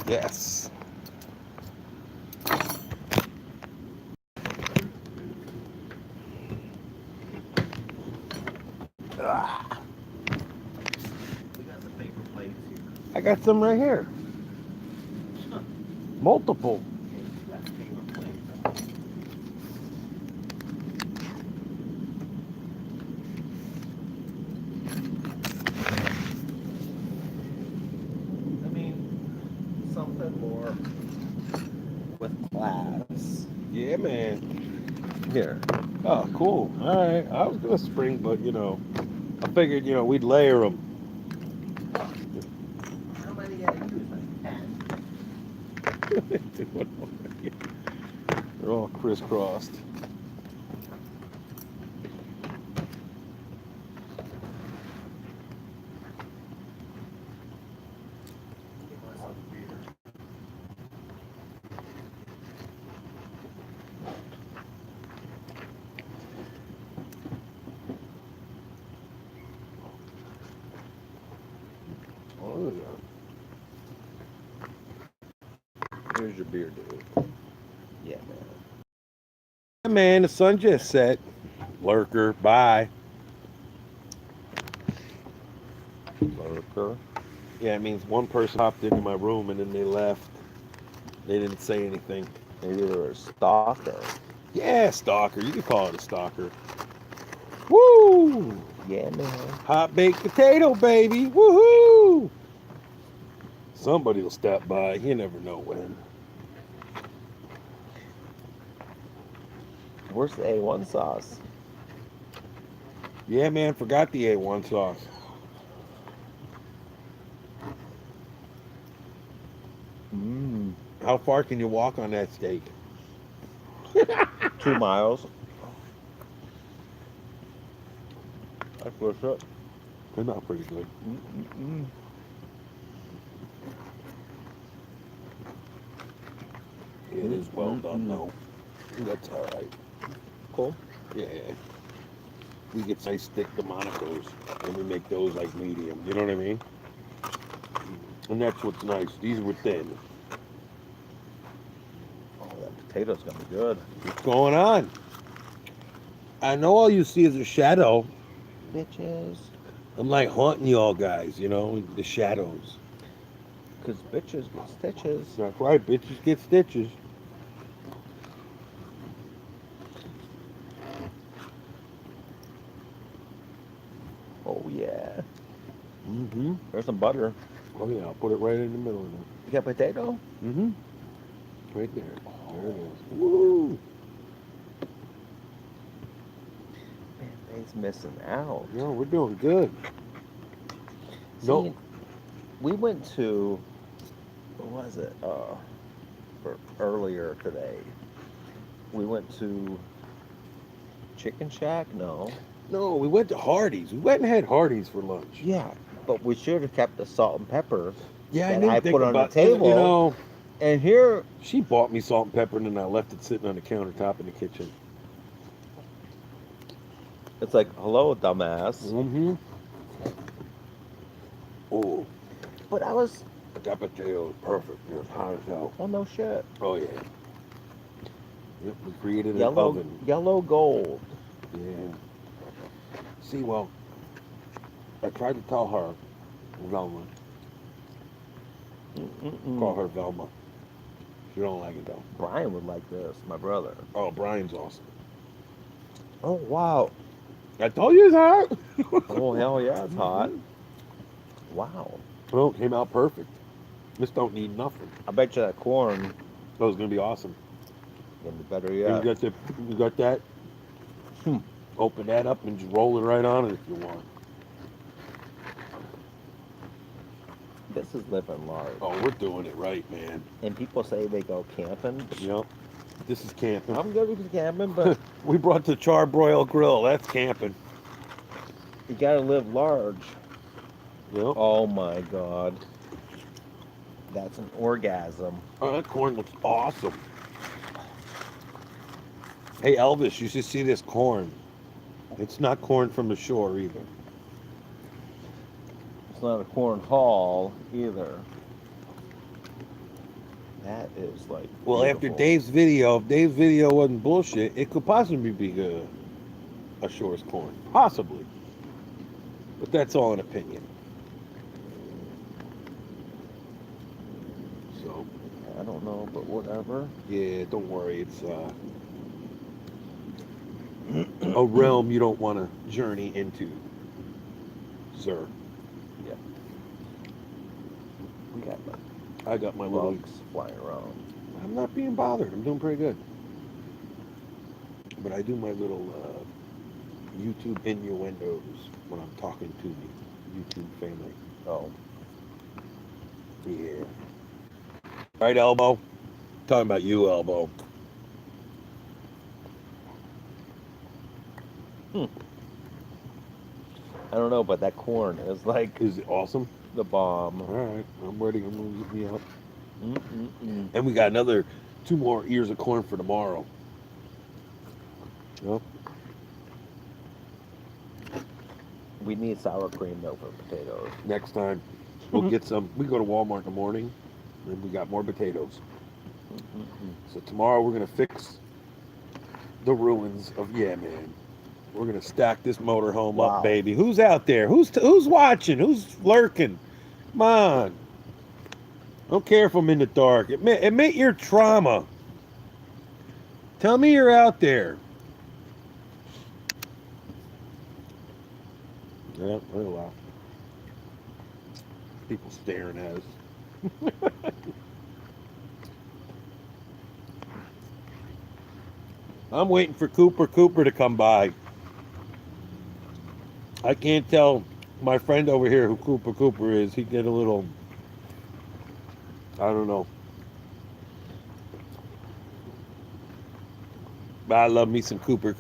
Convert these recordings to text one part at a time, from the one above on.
Yes. Ah, We got the paper plates here. I got some right here. Multiple. Okay, we got paper plates. I mean, something more with class. Yeah, man. Here. Oh, cool. All right. I was gonna spring, but I figured we'd layer them. How many gotta use? Like 10? They're all crisscrossed. Get myself a beer. Oh, yeah. Here's your beer, dude. Yeah, man. Yeah, man, the sun just set. Lurker, bye. Lurker. Yeah, it means one person hopped into my room and then they left. They didn't say anything. Maybe they're a stalker. Yeah, stalker. You can call it a stalker. Woo! Yeah, man. Hot baked potato, baby. Woohoo! Somebody will stop by. You never know when. Where's the A1 sauce? Yeah, man, forgot the A1 sauce. Mmm. How far can you walk on that steak? 2 miles. That's what's up. They're not pretty good. Mm-mm-mm. It is well done, Mm-mm. though. That's all right. Cool. Yeah. We get nice thick Delmonico's, and we make those like medium. You know what I mean? And that's what's nice. These were thin. Oh, that potato's gonna be good. What's going on? I know all you see is a shadow. Bitches. I'm like haunting you all guys, the shadows. Because bitches get stitches. That's right, bitches get stitches. Oh, yeah. Mm-hmm. There's some butter. Oh yeah, I'll put it right in the middle of them. You got potato? Mm-hmm. Right there. There it is. Woo! Man, they's missing out. No, we're doing good. See, Nope. we went to, what was it? For earlier today. We went to Chicken Shack? No. No, we went to Hardee's. We went and had Hardee's for lunch. Yeah, but we should have kept the salt and pepper Yeah, I that didn't I think put on the about table. And here, she bought me salt and pepper and then I left it sitting on the countertop in the kitchen. it's like, hello, dumbass. Mm-hmm. Oh, But I was, that potato is perfect. It's hot as hell. oh no shit. Oh yeah. Yep, we created an Yellow, oven. yellow gold. Yeah. See, well, I tried to tell her, Velma, call Mm-mm-mm. her Velma. She don't like it though. Brian would like this, my brother. Oh, Brian's awesome. Oh wow. I told you it's hot. Oh hell yeah, it's hot. Mhm. Wow. Well, it came out perfect. This don't need nothing. I bet you that corn That was gonna be awesome. gonna be better And yet. you got that. Hmm. Open that up and just roll it right on it if you want. This is living large. Oh, we're doing it right, man. And people say they go camping. Yep. This is camping. I'm good with camping, but We brought the charbroil grill. That's camping. you gotta live large. Yep. Oh my god. That's an orgasm. Oh, that corn looks awesome. Hey, Elvis, you should see this corn. It's not corn from the shore either. It's not a corn hall either. That is like. Well, after beautiful. Dave's video, if Dave's video wasn't bullshit, it could possibly be a Shores corn. Possibly. But that's all an opinion. So, I don't know, but whatever. yeah, don't worry. It's a realm you don't want to journey into, sir. We got like I got my little. bugs flying around. I'm not being bothered. I'm doing pretty good. But I do my little YouTube innuendos when I'm talking to the YouTube family. Oh, Yeah. Right, Elbow? Talking about you, Elbow. I don't know, but that corn is like Is it awesome? the bomb. All right. I'm ready. I'm going to get me up. Mm-mm-mm. And we got another 2 more ears of corn for tomorrow. Yep. We need sour cream though for potatoes. Next time, we'll get some. We go to Walmart in the morning, and we got more potatoes. Mm-mm-mm. So tomorrow we're gonna fix the ruins of Man. We're gonna stack this motorhome Wow. up, baby. Who's out there? Who's watching? Who's lurking? Come on. I don't care if I'm in the dark. Admit your trauma. Tell me you're out there. Yeah, I laugh. People staring at us. I'm waiting for Cooper to come by. I can't tell my friend over here who Cooper is. He'd get a little, I don't know. But I love me some Cooper.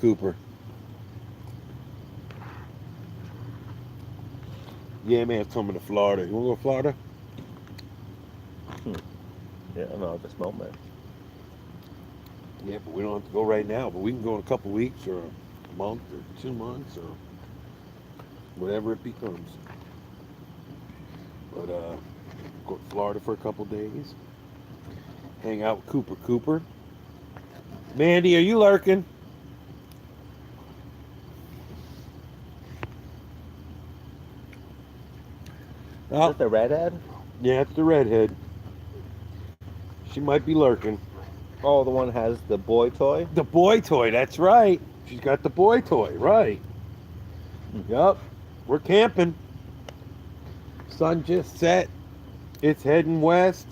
Yeah, man, it's coming to Florida. You want to go to Florida? Yeah, no, at this moment. Yeah, but we don't have to go right now. But we can go in a couple weeks or a month or 2 months or whatever it becomes. But go to Florida for a couple days. Hang out with Cooper. Mandy, are you lurking? Is Oh, that the redhead? yeah, it's the redhead. She might be lurking. Oh, the one has the boy toy? The boy toy, that's right. She's got the boy toy, right. Yup. We're camping. Sun just set. It's heading west.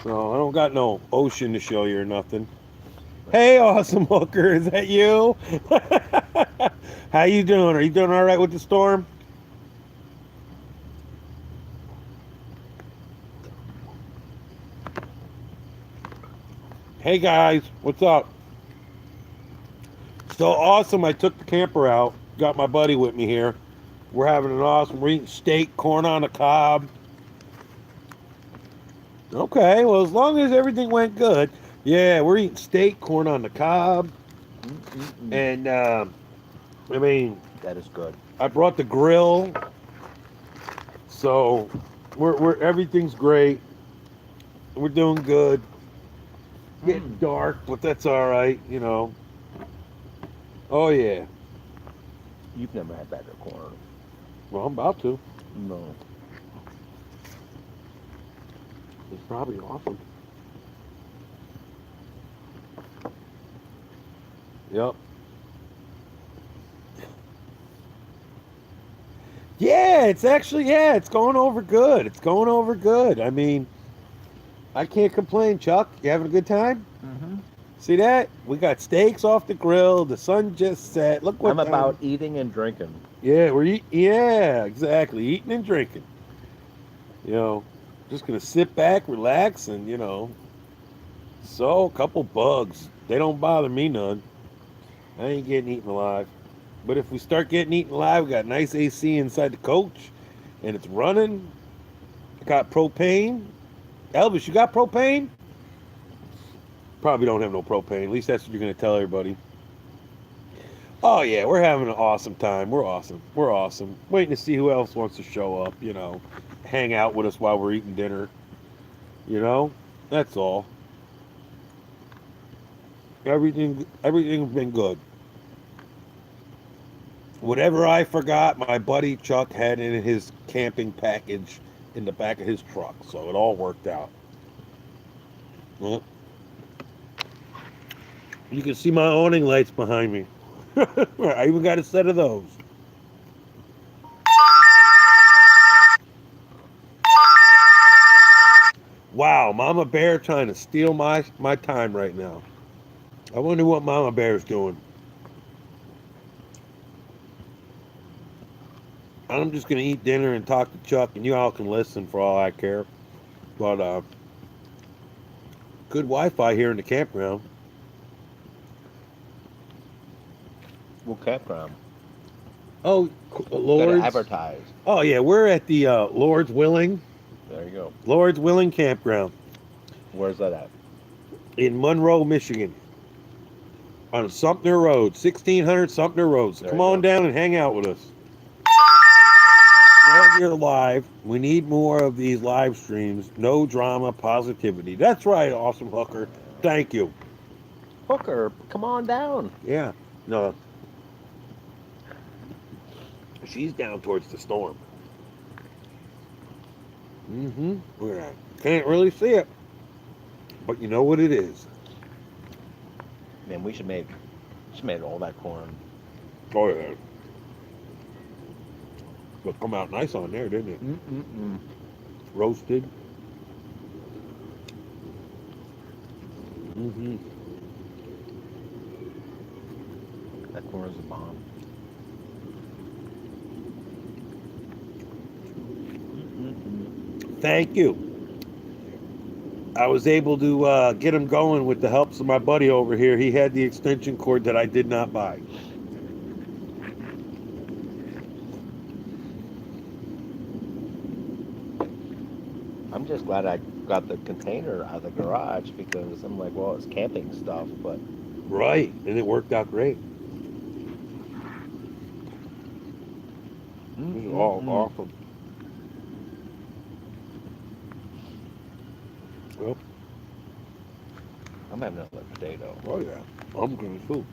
So I don't got no ocean to show you or nothing. Hey, awesome hooker, is that you? How you doing? Are you doing all right with the storm? Hey guys, what's up? So awesome, I took the camper out. Got my buddy with me here. We're having an awesome, we're eating steak, corn on the cob. Okay, well, as long as everything went good. Yeah, we're eating steak, corn on the cob. Mm-mm-mm. And, I mean, That is good. I brought the grill. So, we're everything's great. We're doing good. Getting dark, but that's all right, you know. Oh, yeah. You've never had better corn. Well, I'm about to. No. It's probably awesome. Yep. Yeah, it's actually, it's going over good. It's going over good. I mean, I can't complain, Chuck. You having a good time? Mm-hmm. See that? We got steaks off the grill. The sun just set. Look what I'm time- about eating and drinking. Yeah, we're eating. Yeah, exactly. Eating and drinking. You know, just gonna sit back, relax, and So, a couple bugs. They don't bother me none. I ain't getting eaten alive. But if we start getting eaten alive, we got nice AC inside the coach, and it's running. I got propane. Elvis, you got propane? Probably don't have no propane. At least that's what you're gonna tell everybody. Oh yeah, we're having an awesome time. We're awesome. We're awesome. Waiting to see who else wants to show up, hang out with us while we're eating dinner. That's all. Everything's been good. Whatever I forgot, my buddy Chuck had in his camping package in the back of his truck, so it all worked out. Well, you can see my awning lights behind me. I even got a set of those. Wow, Mama Bear trying to steal my time right now. I wonder what Mama Bear's doing. I'm just gonna eat dinner and talk to Chuck, and you all can listen for all I care. But good Wi-Fi here in the campground. What campground? Oh, Gotta Lord's. advertise. Oh yeah, we're at the Lord's Willing There you go. Campground Where's that at? in Monroe, Michigan, on Sumter Road, 1600 Sumter Road. So There come you on go. down and hang out with us. Glad you're live. We need more of these live streams. No drama, positivity. That's right, awesome hooker. Thank you. Hooker, come on down. Yeah. No. She's down towards the storm. Mm-hmm. Yeah. Can't really see it. But you know what it is. Man, we should make all that corn. Oh yeah. But come out nice on there, didn't it? Mm-mm-mm. Roasted. Mm-hmm. That corn is a bomb. Mm-mm-mm. Thank you. I was able to get him going with the helps of my buddy over here. He had the extension cord that I did not buy. I'm just glad I got the container out of the garage because I'm like, well, it's camping stuff, but Right. And it worked out great. This is all awesome. Well, I'm having another potato. oh yeah. I'm gonna too.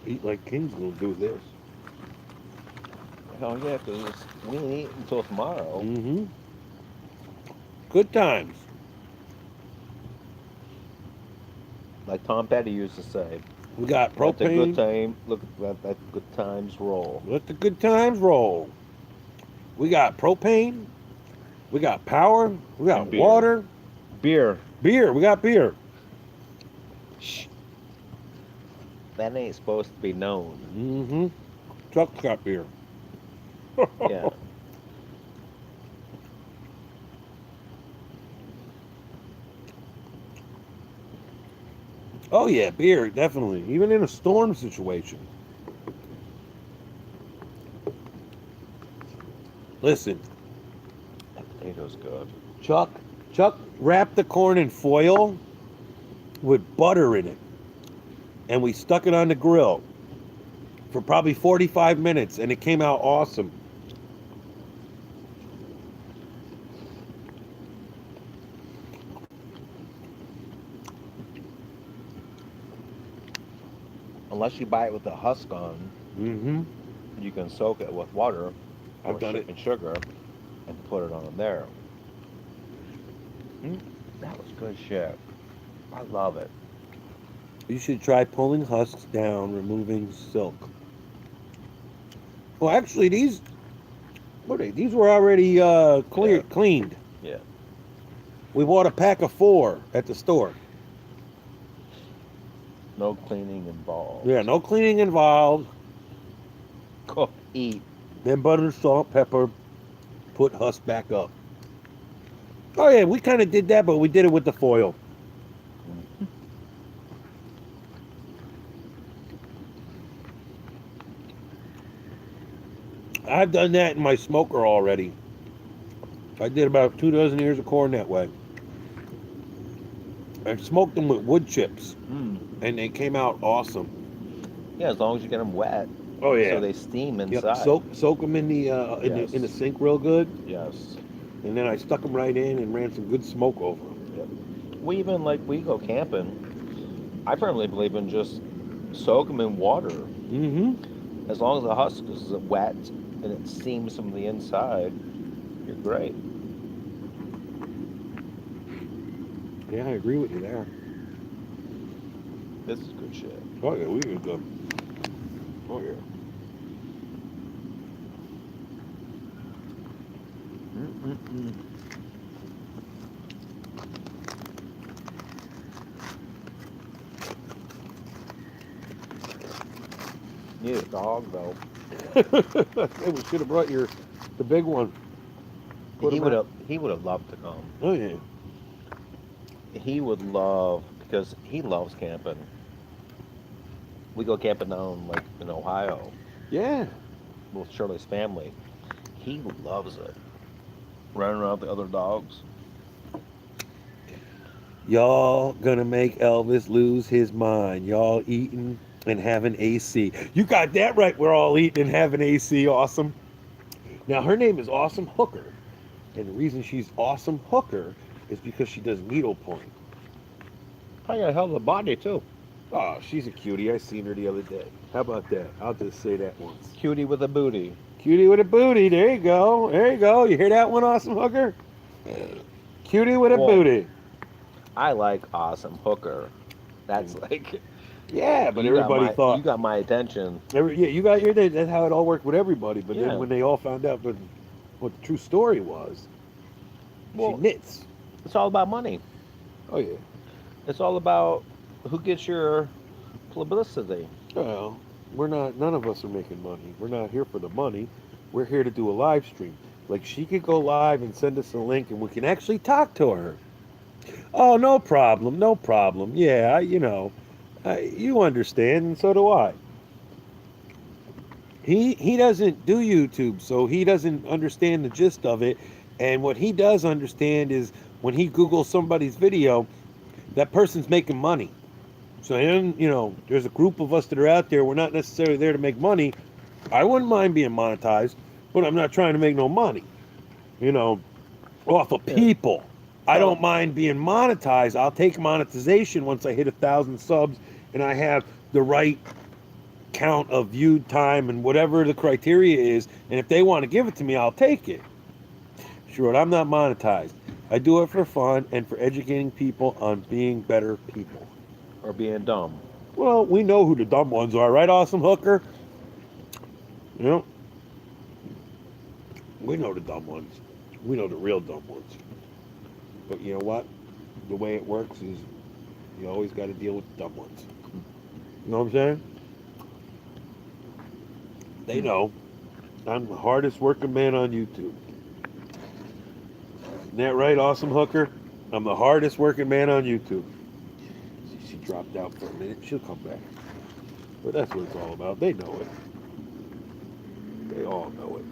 Eat like kings gonna do this. Hell yeah, because we didn't eat until tomorrow. Mm-hmm. Good times. Like Tom Petty used to say, We got let the good propane. time, look, let good times roll. Let the good times roll. We got propane. We got power. We got And beer. water. Beer, Beer. We got beer. shh, that ain't supposed to be known. Mm-hmm. Chuck's got beer. Yeah. Oh yeah, beer, definitely. Even in a storm situation. Listen, That potato's good. Chuck wrapped the corn in foil with butter in it. And we stuck it on the grill for probably 45 minutes and it came out awesome. Unless you buy it with the husk on, Mm-hmm. you can soak it with water I've or done it. and sugar and put it on there. That was good shit. I love it. You should try pulling husks down, removing silk. Well, actually, these what are they? These were already cleaned. Yeah. We bought a pack of 4 at the store. No cleaning involved. Yeah, no cleaning involved. Cook, eat. Then butter, salt, pepper, put husk back up. Oh yeah, we kind of did that, but we did it with the foil. I've done that in my smoker already. I did about 2 dozen ears of corn that way. I smoked them with wood chips, and they came out awesome. Yeah, as long as you get them wet. Oh So they steam inside. Yep. Soak them in the in the Yes. sink real good. Yes. and then I stuck them right in and ran some good smoke over them. We even like we go camping. I firmly believe in just soak them in water. Mm-hmm. As long as the husk is wet and it steams from the inside, you're great. Yeah, I agree with you there. This is good shit. Oh yeah, we could go. Oh yeah. Mm-mm-mm. Need a dog though. Hey, we should have brought the big one. Put He him would out. have. He would have loved to come. Oh yeah. He would love because he loves camping. We go camping down like in Ohio Yeah. with Shirley's family. He loves it. Running around with the other dogs. Y'all gonna make Elvis lose his mind. Y'all eating and having AC. You got that right. We're all eating and having AC. Awesome. Now her name is Awesome Hooker, and the reason she's Awesome Hooker is because she does needlepoint. Probably got a hell of a body too. Oh, she's a cutie. I seen her the other day. How about that? I'll just say that once. Cutie with a booty. Cutie with a booty. There you go. There you go. You hear that one, Awesome Hooker? Cutie with a Well, booty. I like Awesome Hooker. That's like Yeah, but you got everybody my thought. you got my attention. Yeah, you got your. That's how it all worked with everybody. But Yeah. then when they all found out what the true story was, Well, she knits. it's all about money. Oh yeah. It's all about who gets your publicity. Well, we're not. None of us are making money. We're not here for the money. We're here to do a live stream. Like she could go live and send us a link, and we can actually talk to her. Oh, no problem. No problem. Yeah, you understand, and so do I. He doesn't do YouTube, so he doesn't understand the gist of it. And what he does understand is when he Googles somebody's video, that person's making money. So then, there's a group of us that are out there. We're not necessarily there to make money. I wouldn't mind being monetized, but I'm not trying to make no money, you know, off of Yeah. people. I Well- don't mind being monetized. I'll take monetization once I hit 1,000 subs and I have the right count of viewed time and whatever the criteria is. And if they want to give it to me, I'll take it. Sure, I'm not monetized. I do it for fun and for educating people on being better people. Or being dumb. Well, we know who the dumb ones are, right, Awesome Hooker? You know, we know the dumb ones. We know the real dumb ones. But you know what? The way it works is you always got to deal with the dumb ones. You know what I'm saying? They know. I'm the hardest working man on YouTube. Isn't that right, Awesome Hooker? I'm the hardest working man on YouTube. She dropped out for a minute. She'll come back. But that's what it's all about. They know it. They all know it.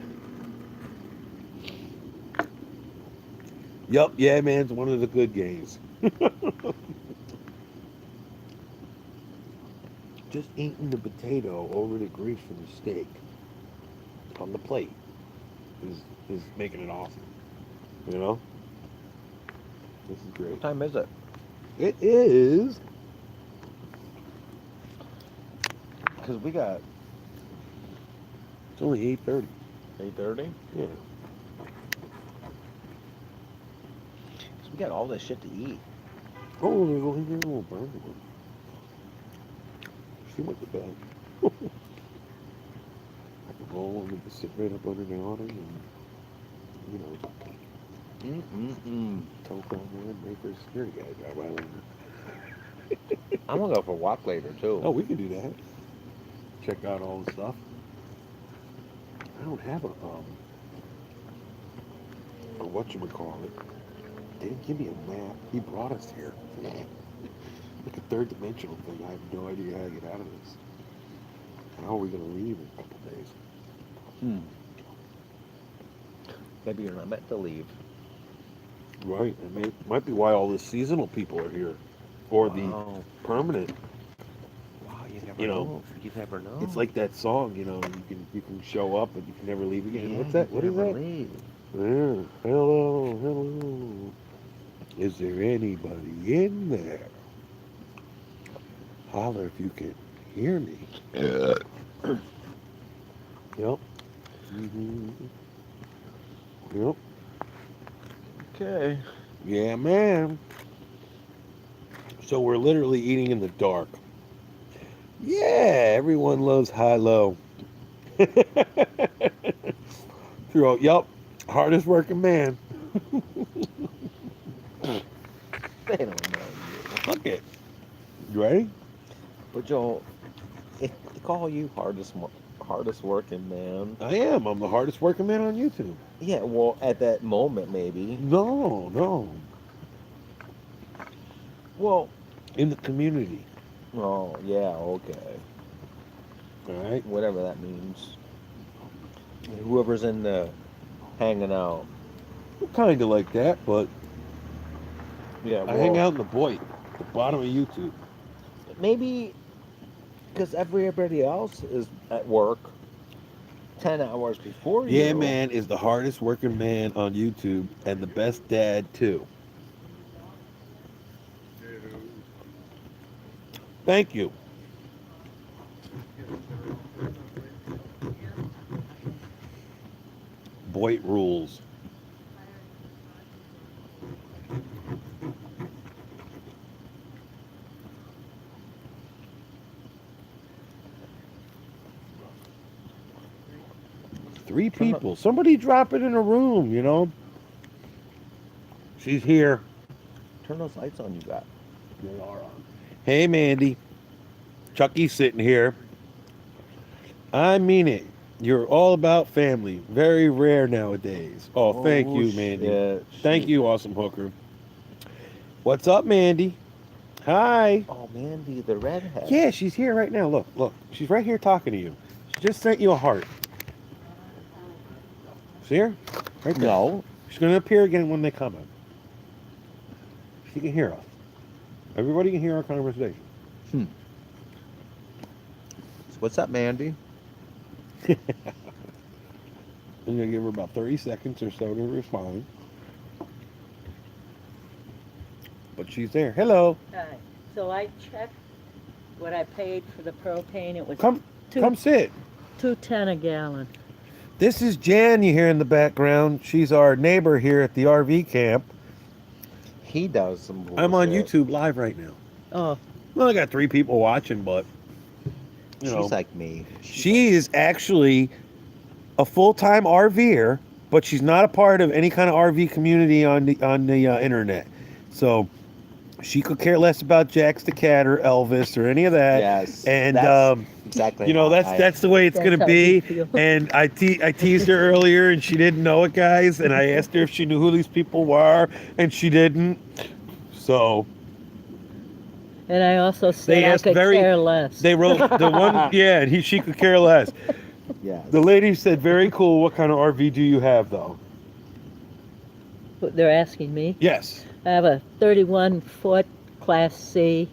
Yup, yeah, man, it's one of the good games. Just eating the potato over the grease from the steak on the plate is making it awesome. You know? This is great. What time is it? It is. Because we got It's only 8:30. 8:30. Yeah. So we got all this shit to eat. Oh, there's only a little burger one. She went to bed. I could roll and just sit right up under the awning and, toke on there and make her security guy drive right over. I'm gonna go for a walk later too. Oh, we can do that. Check out all the stuff. I don't have a whatchamacallit. They didn't give me a map. He brought us here. Like a third dimensional thing. I have no idea how to get out of this. How are we going to leave in a couple days? Maybe you're not meant to leave. Right. Might be why all the seasonal people are here. Or the Wow. permanent. Wow, you never You know, know. You never know. It's like that song, you can show up but you can never leave again. Yeah, What's that? you What is never that? leave. Yeah. Hello, Is there anybody in there? Holler if you can hear me. Yep. hmm Yep. Okay. Yeah, man. So we're literally eating in the dark. Yeah, everyone loves high-low. Throughout, yup, hardest working man. They don't know you. Fuck it. You ready? But Joel, if they call you hardest working man. I am. I'm the hardest working man on YouTube. Yeah, well, at that moment maybe. No, no. Well, In the community. oh yeah, okay. All right. Whatever that means. Whoever's in the hanging out. Kind of like that, but Yeah, I hang well, out in the void, the bottom of YouTube. maybe because everybody else is at work 10 hours before Yeah, you. man is the hardest working man on YouTube and the best dad too. Thank you. Boyd rules. Three Turn up- people. Somebody drop it in a room, you know? She's here. Turn those lights on you got. They are on. Hey, Mandy. Chucky's sitting here. I mean it. You're all about family. Very rare nowadays. Oh, thank you, Mandy. Yeah, Thank you, awesome hooker. What's up, Mandy? Hi. Oh, Mandy, the redhead. Yeah, she's here right now. Look, look. She's right here talking to you. She just sent you a heart. See her? Right there. No. She's going to appear again when they come in. She can hear us. Everybody can hear our conversation. So what's up, Mandy? I'm going to give her about 30 seconds or so to respond. But she's there. Hello. Hi. So I checked what I paid for the propane. It was Come two, come sit. $2.10 a gallon. This is Jan you hear in the background. She's our neighbor here at the RV camp. He does some bullshit. I'm on YouTube live right now. Oh, Well, I got 3 people watching, but you She's know, like me. she is actually a full-time RVer, but she's not a part of any kind of RV community on the internet. So she could care less about Jax the Cat or Elvis or any of that. Yes. And that's exactly. you know, how that's the way it's That's gonna how be. you feel. And I teased her earlier, and she didn't know it, guys. And I asked her if she knew who these people were, and she didn't. So and I also They said I asked could very- care less. they wrote the one, yeah, and she could care less. Yes. The lady said, "Very cool. What kind of RV do you have, though?" But they're asking me. Yes. I have a 31-foot Class C,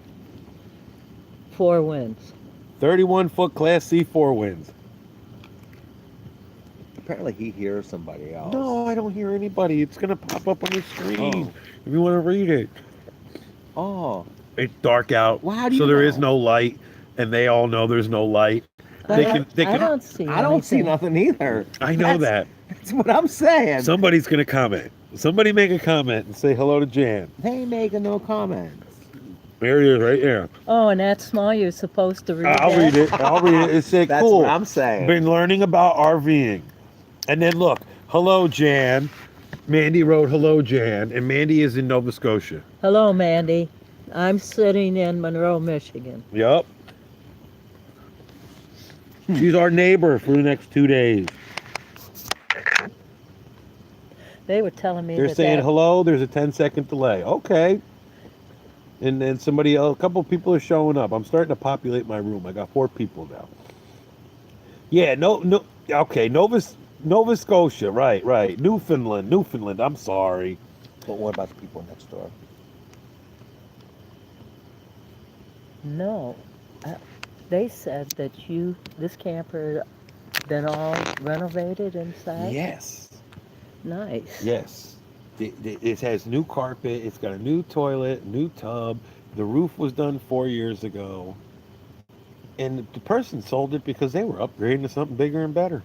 4 winds. 31-foot Class C 4 winds. Apparently, he hears somebody else. No, I don't hear anybody. It's gonna pop up on the screen Oh. if you want to read it. Oh. It's dark out, Well, how do so you there know? is no light, and they all know there's no light. They can- they I can- don't see I don't see anything. nothing either. I know that. That's what I'm saying. Somebody's gonna comment. Somebody make a comment and say hello to Jan. They ain't making no comments. There it is, right there. Oh, and that small, you're supposed to read I'll that? read it. I'll read it. It said, That's "Cool. what I'm saying. Been learning about RVing." And then look, hello, Jan. Mandy wrote, "Hello, Jan," and Mandy is in Nova Scotia. Hello, Mandy. I'm sitting in Monroe, Michigan. Yep. She's our neighbor for the next 2 days. They were telling me They're that saying that- hello. There's a 10-second delay. Okay. And then somebody else, a couple people are showing up. I'm starting to populate my room. I got 4 people now. Yeah, no. Okay, Nova Scotia. Right. Newfoundland. I'm sorry. But what about the people next door? No. They said that this camper been all renovated inside? Yes. Nice. Yes. It has new carpet. It's got a new toilet, new tub. The roof was done 4 years ago, and the person sold it because they were upgrading to something bigger and better.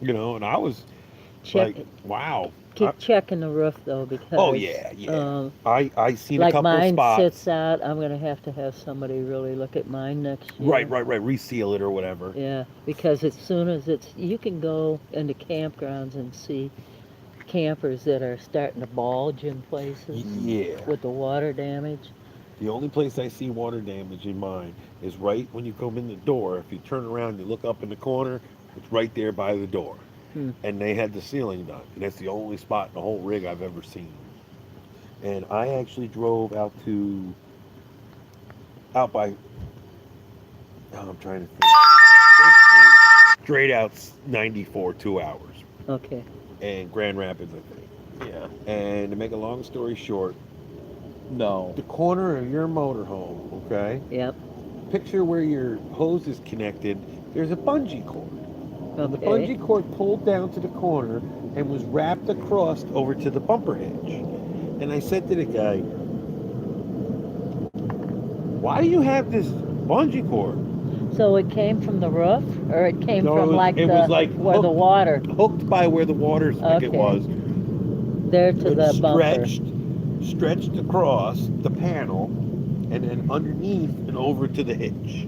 And I was Check, like, wow. keep checking the roof though, because Oh yeah, yeah. um, I seen a like couple of mine spots. sits out. I'm gonna have to have somebody really look at mine next year. Right. Reseal it or whatever. Yeah, because as soon as you can go into campgrounds and see campers that are starting to bulge in places Yeah. with the water damage. The only place I see water damage in mine is right when you come in the door. If you turn around and you look up in the corner, it's right there by the door. Hmm. And they had the ceiling done. And that's the only spot in the whole rig I've ever seen. And I actually drove out by, I'm trying to think. Straight out 94, 2 hours. Okay. And Grand Rapids, I think. Yeah. And to make a long story short, No. the corner of your motorhome, okay? Yep. Picture where your hose is connected. There's a bungee cord. And the Okay. bungee cord pulled down to the corner and was wrapped across over to the bumper hitch. And I said to the guy, why do you have this bungee cord So it came from the roof, or it came No, from it was like where the hooked- water hooked by where the water spigot Okay. was? there to It the bumper? stretched across the panel and then underneath and over to the hitch.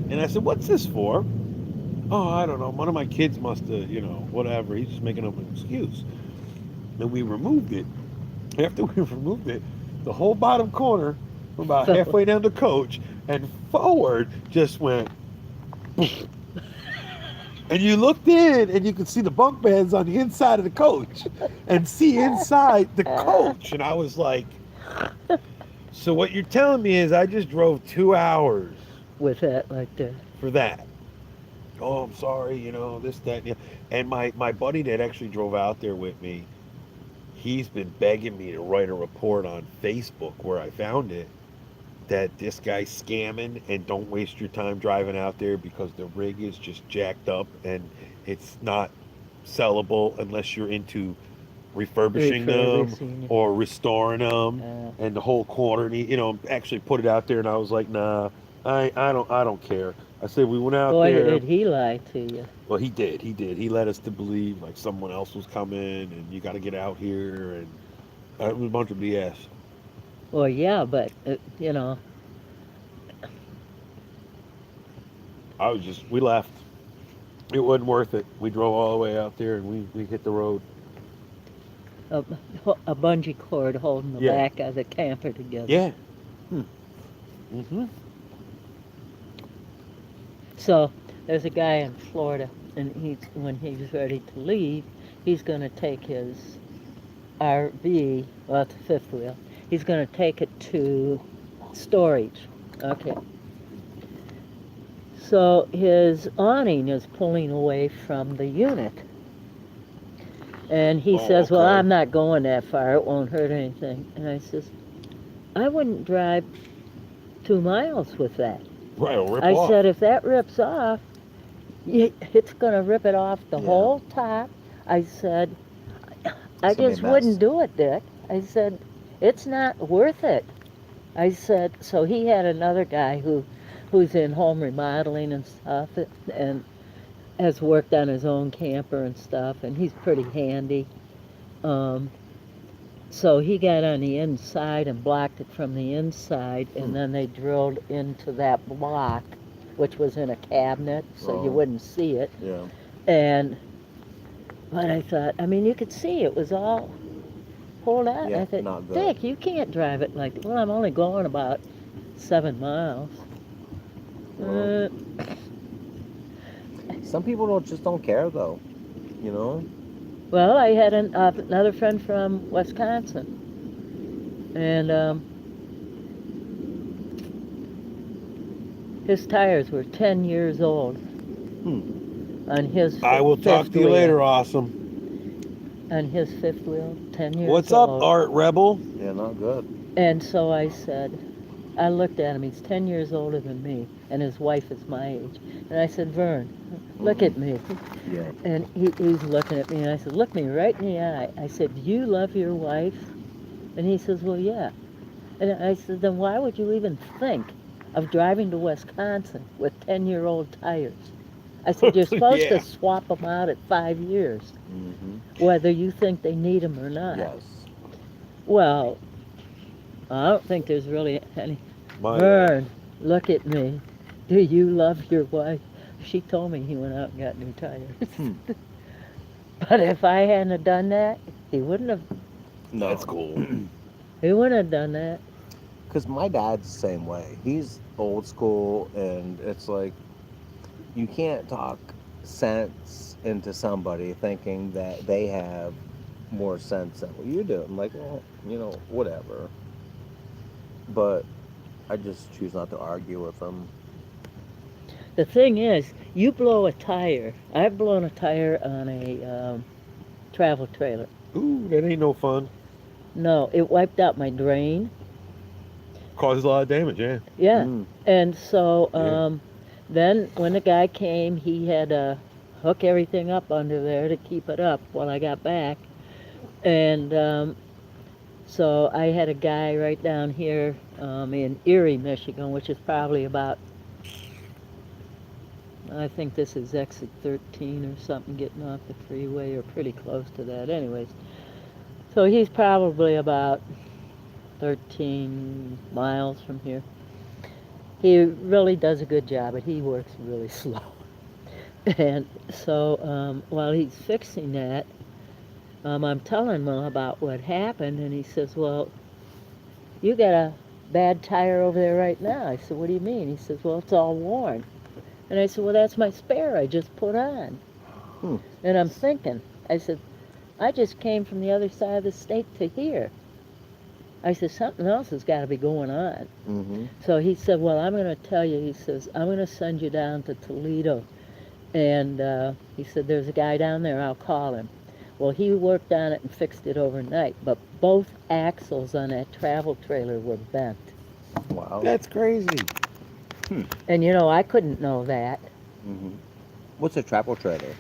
And I said, what's this for? Oh, I don't know. One of my kids must have, whatever. He's just making up an excuse. And we removed it. After we removed it, the whole bottom corner, from about halfway down the coach and forward, just went. And you looked in and you could see the bunk beds on the inside of the coach and see inside the coach. And I was like, so what you're telling me is I just drove 2 hours With that like that. for that. Oh, I'm sorry, this, that, and my buddy that actually drove out there with me, he's been begging me to write a report on Facebook where I found it, that this guy's scamming and don't waste your time driving out there because the rig is just jacked up and it's not sellable unless you're into refurbishing them Refurbishing. or restoring them Uh, and the whole corner, actually put it out there, and I was like, nah, I don't care. I said we went out boy, there. did he lie to you. Well, he did. He led us to believe like someone else was coming, and you got to get out here, and it was a bunch of BS. Well, yeah, but We left. It wasn't worth it. We drove all the way out there, and we hit the road. a, a bungee cord holding the Yeah. back of the camper together. Yeah. Mm-hmm. So there's a guy in Florida, and when he's ready to leave, he's going to take his RV, well, it's a fifth wheel. He's going to take it to storage. Okay. So his awning is pulling away from the unit. And he Oh, says, well, okay. I'm not going that far. It won't hurt anything. And I says, I wouldn't drive 2 miles with that. Right, it'll rip I off. said, if that rips off, it's going to rip it off the Yeah. whole top. I said, I It's gonna be just a mess. wouldn't do it, Dick. I said, it's not worth it. I said, so he had another guy who's in home remodeling and stuff and has worked on his own camper and stuff, and he's pretty handy. So he got on the inside and blocked it from the inside, and then they drilled into that block, which was in a cabinet, so you Oh. wouldn't see it. Yeah. But I thought, you could see it was all pulled out. Yeah, I thought, not good. Dick, you can't drive it like that. Well, I'm only going about 7 miles. Well. Some people just don't care though. Well, I had another friend from Wisconsin, and his tires were 10 years old on his I will talk fifth to you wheel. later, awesome. On his fifth wheel, 10 years What's up, old. Art Rebel? Yeah, not good. And so I said, I looked at him, he's 10 years older than me, and his wife is my age. And I said, Vern, Look at me. Yeah. And he's looking at me, and I said, look me right in the eye. I said, do you love your wife? And he says, well, yeah. And I said, then why would you even think of driving to Wisconsin with 10-year-old tires? I said, you're supposed Yeah. to swap them out at 5 years, Mm-hmm. whether you think they need them or not. Yes. Well, I don't think there's really any. My, Vern, look at me. Do you love your wife? She told me he went out and got new tires. Hmm. But if I hadn't have done that, he wouldn't have. No. That's cool. He wouldn't have done that. Because my dad's the same way. He's old school, and it's like you can't talk sense into somebody thinking that they have more sense than what you do. I'm like, well, whatever. But I just choose not to argue with them. The thing is, you blow a tire. I've blown a tire on a travel trailer. Ooh, that ain't no fun. No, it wiped out my drain. Causes a lot of damage, yeah. Yeah. Mm. And so Yeah. then when the guy came, he had to hook everything up under there to keep it up while I got back. And so I had a guy right down here in Erie, Michigan, which is probably about, I think this is exit 13 or something, getting off the freeway, or pretty close to that. Anyways, so he's probably about 13 miles from here. He really does a good job, but he works really slow. And so while he's fixing that, I'm telling him about what happened, and he says, well, you got a bad tire over there right now. I said, what do you mean? He says, well, it's all worn. And I said, well, that's my spare I just put on. Hmm. And I'm thinking, I said, I just came from the other side of the state to here. I said, something else has got to be going on. Mm-hmm. So he said, well, I'm going to tell you, he says, I'm going to send you down to Toledo. And he said, there's a guy down there, I'll call him. Well, he worked on it and fixed it overnight, but both axles on that travel trailer were bent. Wow. That's crazy. And I couldn't know that. Mm-hmm. What's a travel trailer?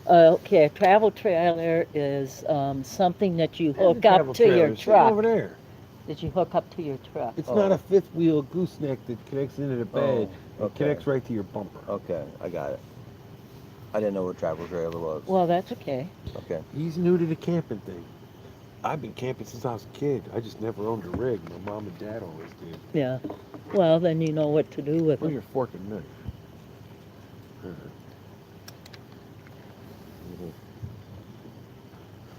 Okay, a travel trailer is something that you hook up to your Over truck. there. That you hook up to your truck. It's Oh. not a fifth wheel gooseneck that connects into the bed. Oh, It connects right to your bumper. Okay, I got it. I didn't know what travel trailer was. Well, that's okay. Okay. He's new to the camping thing. I've been camping since I was a kid. I just never owned a rig. My mom and dad always did. Yeah. Well, then you know what to do with Where's them. your fork and knife?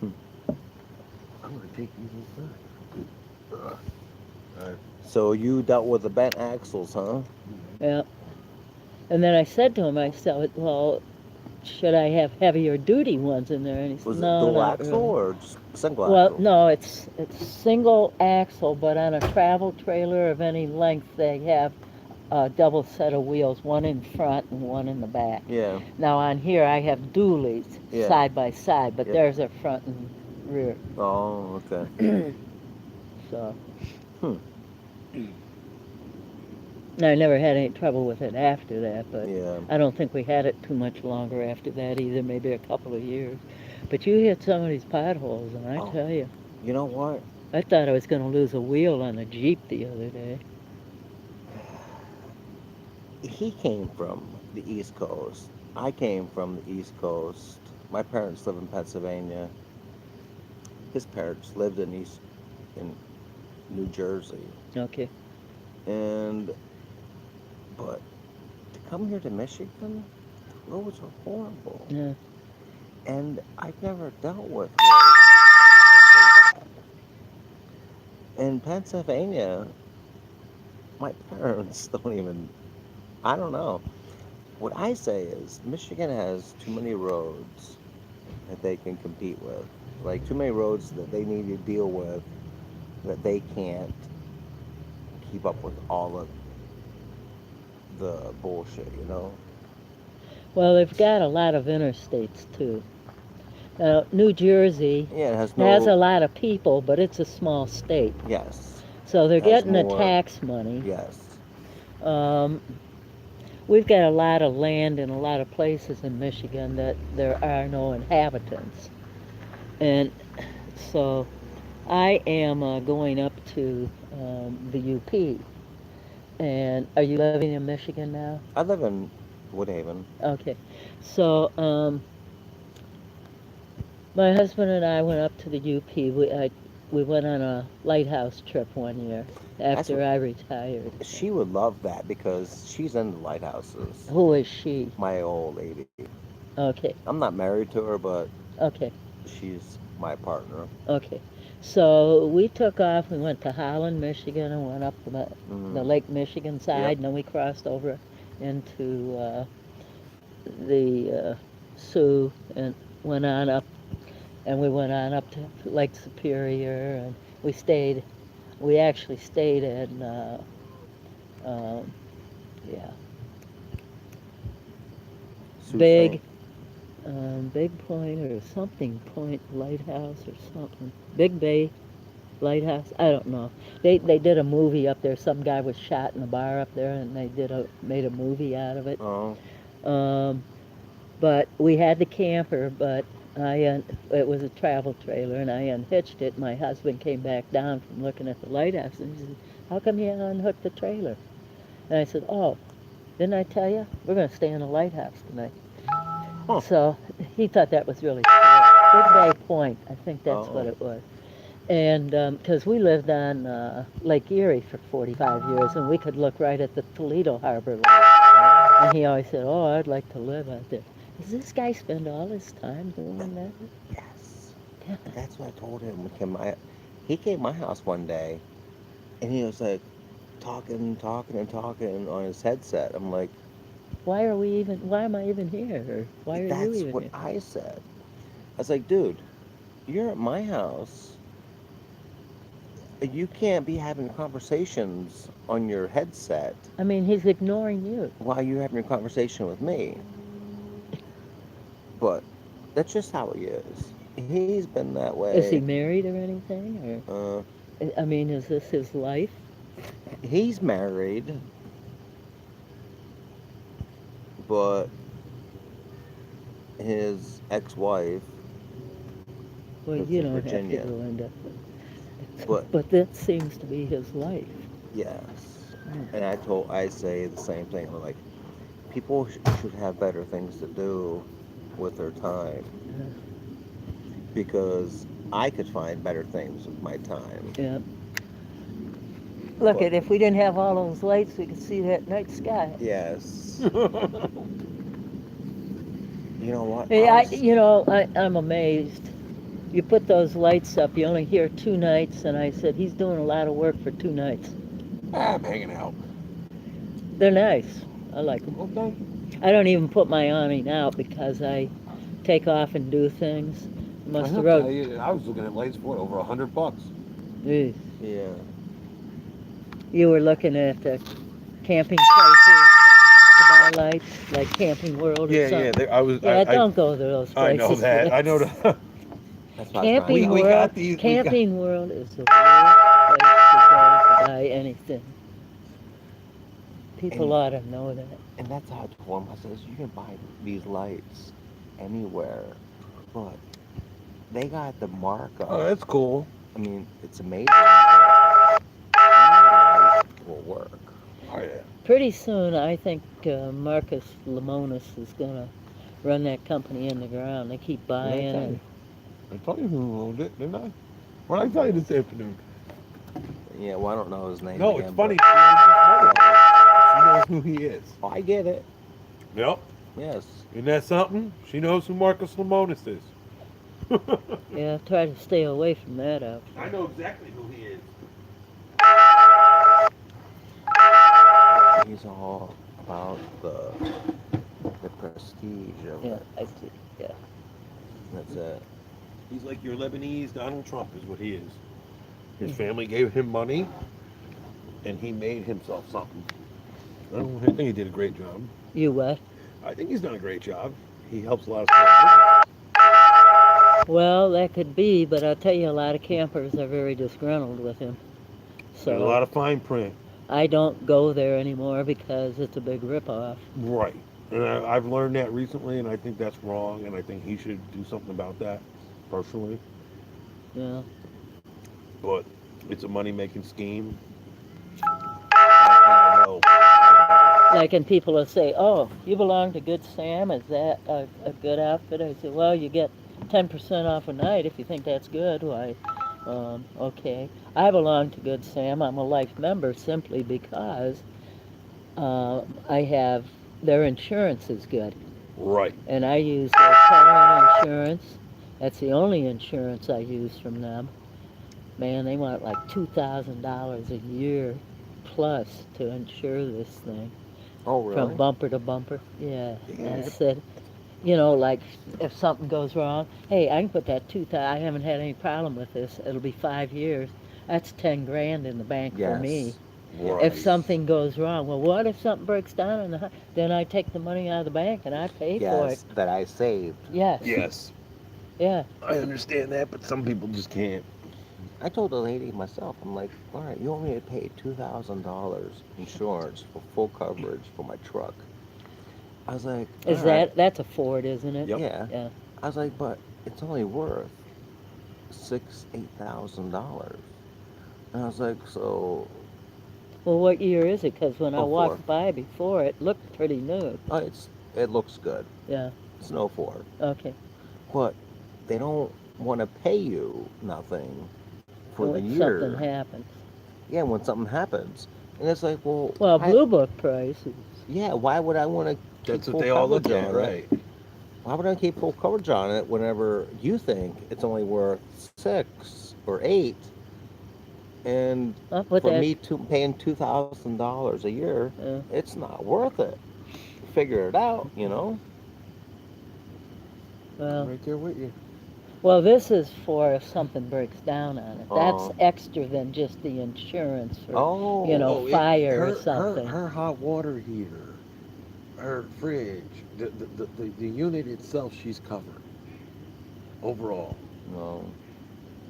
I'm gonna take these inside. So you dealt with the bent axles, huh? Yeah. And then I said to him, I said, well, should I have heavier duty ones in there? And he said, Was it no, dual not axle really." or just single Well, axle? no, it's single axle, but on a travel trailer of any length, they have a double set of wheels, one in front and one in the back. Yeah. Now on here, I have dualies Yeah. side by side, but Yeah. there's a front and rear. Oh, okay. So. Hmm. I never had any trouble with it after that, but Yeah. I don't think we had it too much longer after that either, maybe a couple of years. But you hit some of these potholes, and I Oh. tell you, You know what? I thought I was going to lose a wheel on a Jeep the other day. He came from the East Coast. I came from the East Coast. My parents live in Pennsylvania. His parents lived in New Jersey. Okay. But to come here to Michigan, the roads are horrible. Yeah. And I've never dealt with roads that are so bad. In Pennsylvania, my parents don't even, I don't know. What I say is Michigan has too many roads that they can compete with. Like too many roads that they need to deal with that they can't keep up with all of the bullshit, you know? Well, they've got a lot of interstates too. New Jersey Yeah, it has no. has a lot of people, but it's a small state. Yes, So they're Has getting the more- tax money. yes. Um, we've got a lot of land in a lot of places in Michigan that there are no inhabitants. And so I am going up to the UP. And are you living in Michigan now? I live in Woodhaven. Okay. So my husband and I went up to the UP. We went on a lighthouse trip one year after what- I retired. She would love that because she's into lighthouses. Who is she? My old lady. Okay. I'm not married to her, but Okay. she's my partner. Okay. So we took off. We went to Holland, Michigan, and went up the Mhm. Lake Michigan side, Yep. and then we crossed over into the Sioux and went on up, and we went on up to Lake Superior, and we stayed. We actually stayed in, yeah, Sioux Big, Saint. Big Point or something Point Lighthouse or something. Big Bay Lighthouse. I don't know. They did a movie up there. Some guy was shot in a bar up there, and they made a movie out of it. Oh, But we had the camper, but it was a travel trailer, and I unhitched it. My husband came back down from looking at the lighthouse, and he said, "How come you unhooked the trailer?" And I said, "Oh, didn't I tell you? We're going to stay in the lighthouse tonight." Huh. So he thought that was really cool. Big Bay Point, I think that's what Oh. it was. And because we lived on Lake Erie for 45 years, and we could look right at the Toledo Harbor Lake. And he always said, "Oh, I'd like to live out there." Does this guy spend all his time doing that? yes. Yeah. That's what I told him. He came to my house one day, and he was like talking on his headset. I'm like, Why am I even here? Or why are you that's even what here? I said. I was like, dude, you're at my house. You can't be having conversations on your headset I mean, he's ignoring you. while you're having a conversation with me. But that's just how he is. He's been that way. Is he married or anything? Or I mean, is this his life? He's married, but his ex-wife, Well, lives you in don't Virginia. have to go into. But- But that seems to be his life. yes. Mm. And I say the same thing. I'm like, people should have better things to do with their time, Yeah. because I could find better things with my time. Yeah. Look, Well- if we didn't have all those lights, we could see that night sky. Yes. You know what? Hey, I was- I'm amazed. You put those lights up, you only hear 2 nights, and I said, he's doing a lot of work for 2 nights. I'm hanging out. They're nice. I like them. Okay. I don't even put my awning out because I take off and do things. Must have I'll wrote. tell you, I was looking at lights for over $100. Ew. Yeah. You were looking at the camping places to buy lights, like Camping World or Yeah, something. yeah. I was. Yeah, I, don't go to those I places. know that. I know that. That's what I was trying Camping to We World. got these- we got- Camping World is the worst place to go to buy anything. People ought to know that. And that's how I told him. I says, you can buy these lights anywhere, but they got the markup. Oh, that's cool. I mean, it's amazing. But any light will work. Oh yeah. Pretty soon, I think Marcus Lemonis is going to run that company in the ground. They keep buying tell and you. I told you who owned it, didn't I? What did I tell you this afternoon? Yeah, well, I don't know his name. No, again, it's funny. but- She knows who he is. Oh, I get it. Yep. Yes. Isn't that something? She knows who Marcus Lemonis is. yeah, try to stay away from that out. I know exactly who he is. He's all about the prestige of Yeah, it. I see. Yeah. That's it. He's like your Lebanese Donald Trump is what he is. His family gave him money, and he made himself something. I think he did a great job. You what? I think he's done a great job. He helps a lot of small Well, that could be, but I'll tell you, a lot of campers are very disgruntled with him. businesses. So And a lot of fine print. I don't go there anymore because it's a big ripoff. Right. And I've learned that recently, and I think that's wrong, and I think he should do something about that, personally. Yeah. But it's a money making scheme. I don't know. Like, and people will say, "Oh, you belong to Good Sam. Is that a good outfit?" I say, "Well, you get 10% off a night if you think that's good." Why, okay. I belong to Good Sam. I'm a life member simply because I have their insurance is good, Right. and I use their towing insurance. That's the only insurance I use from them. Man, they want like $2,000 a year plus to insure this thing. Oh, From really? bumper to bumper. Yeah. I Yeah. said, like if something goes wrong, hey, I can put that tooth out. I haven't had any problem with this. It'll be 5 years. That's 10 grand in the bank for me. Yes. Right. If something goes wrong, well, what if something breaks down in the house? Then I take the money out of the bank and I pay for it. Yes, that I saved. Yes. Yes. Yeah. I understand that, but some people just can't. I told the lady myself, I'm like, all right, you want me to pay $2,000 insurance for full coverage for my truck. I was like, Is all right. that's a Ford, isn't it? Yep. Yeah. Yeah. I was like, but it's only worth $8,000. And I was like, so, Well, what year is it? Because when I Oh, walked by before, it looked pretty new. it looks good. Yeah. It's no Ford. Okay. But they don't want to pay you nothing for the When year. something happens. Yeah, when something happens. And it's like, well, Well, Blue Book prices. yeah, why would I want to keep That's full what they all look coverage at, on it? right? Why would I keep full coverage on it whenever you think it's only worth 6 or 8? And With for that, me to paying $2,000 a year, uh, it's not worth it. Figure it out, you know. well, Right there with you. well, this is for if something breaks down on it. That's Oh. extra than just the insurance for, Oh, fire or something. Her hot water heater, her fridge, the unit itself, she's covered overall. no.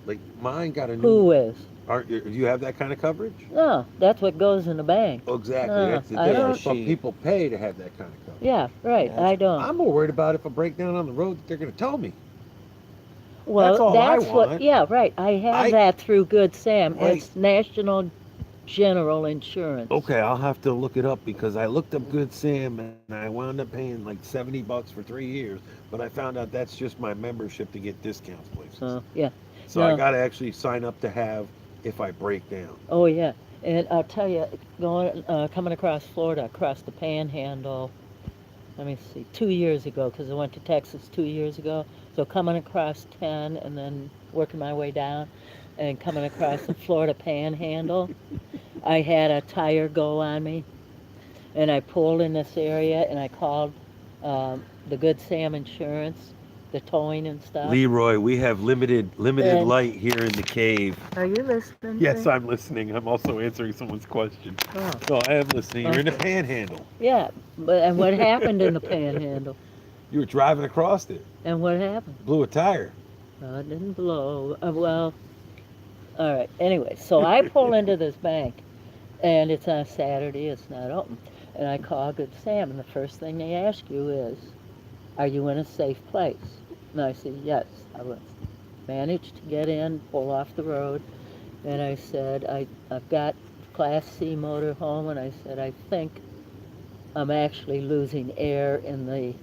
Like mine got a new. Who is? Aren't you? Do you have that kind of coverage? No, that's what goes in the bank. Oh, exactly. No, That's the I difference. don't- Some people pay to have that kind of coverage. Yeah, right. Yes. I don't. I'm more worried about if I break down on the road that they're going to tow me. Well, that's all I what. want. Yeah, right. I have I- that through Good Sam. Right. It's National General Insurance. Okay, I'll have to look it up because I looked up Good Sam and I wound up paying like $70 for 3 years. But I found out that's just my membership to get discounts places. So yeah. So I no. got to actually sign up to have if I break down. Oh yeah. And I'll tell you, coming across Florida, across the Panhandle. Let me see, 2 years ago, because I went to Texas 2 years ago. So coming across 10 and then working my way down, and coming across the Florida Panhandle, I had a tire go on me, and I pulled in this area, and I called the Good Sam Insurance, the towing and stuff. Leroy, we have limited And- light here in the cave. Are you listening? Yes, I'm listening. I'm also answering someone's question. Oh. So I am listening. You're in the Okay. Panhandle. Yeah, but and what happened in the Panhandle? You were driving across it. And what happened? Blew a tire. Well, it didn't blow. Well, all right. Anyway, so I pull into this bank, and it's on a Saturday. It's not open. And I call Good Sam, and the first thing they ask you is, "Are you in a safe place?" And I said, "Yes." I was managed to get in, pull off the road, and I said, I've got Class C motor home, and I said, I think I'm actually losing air in the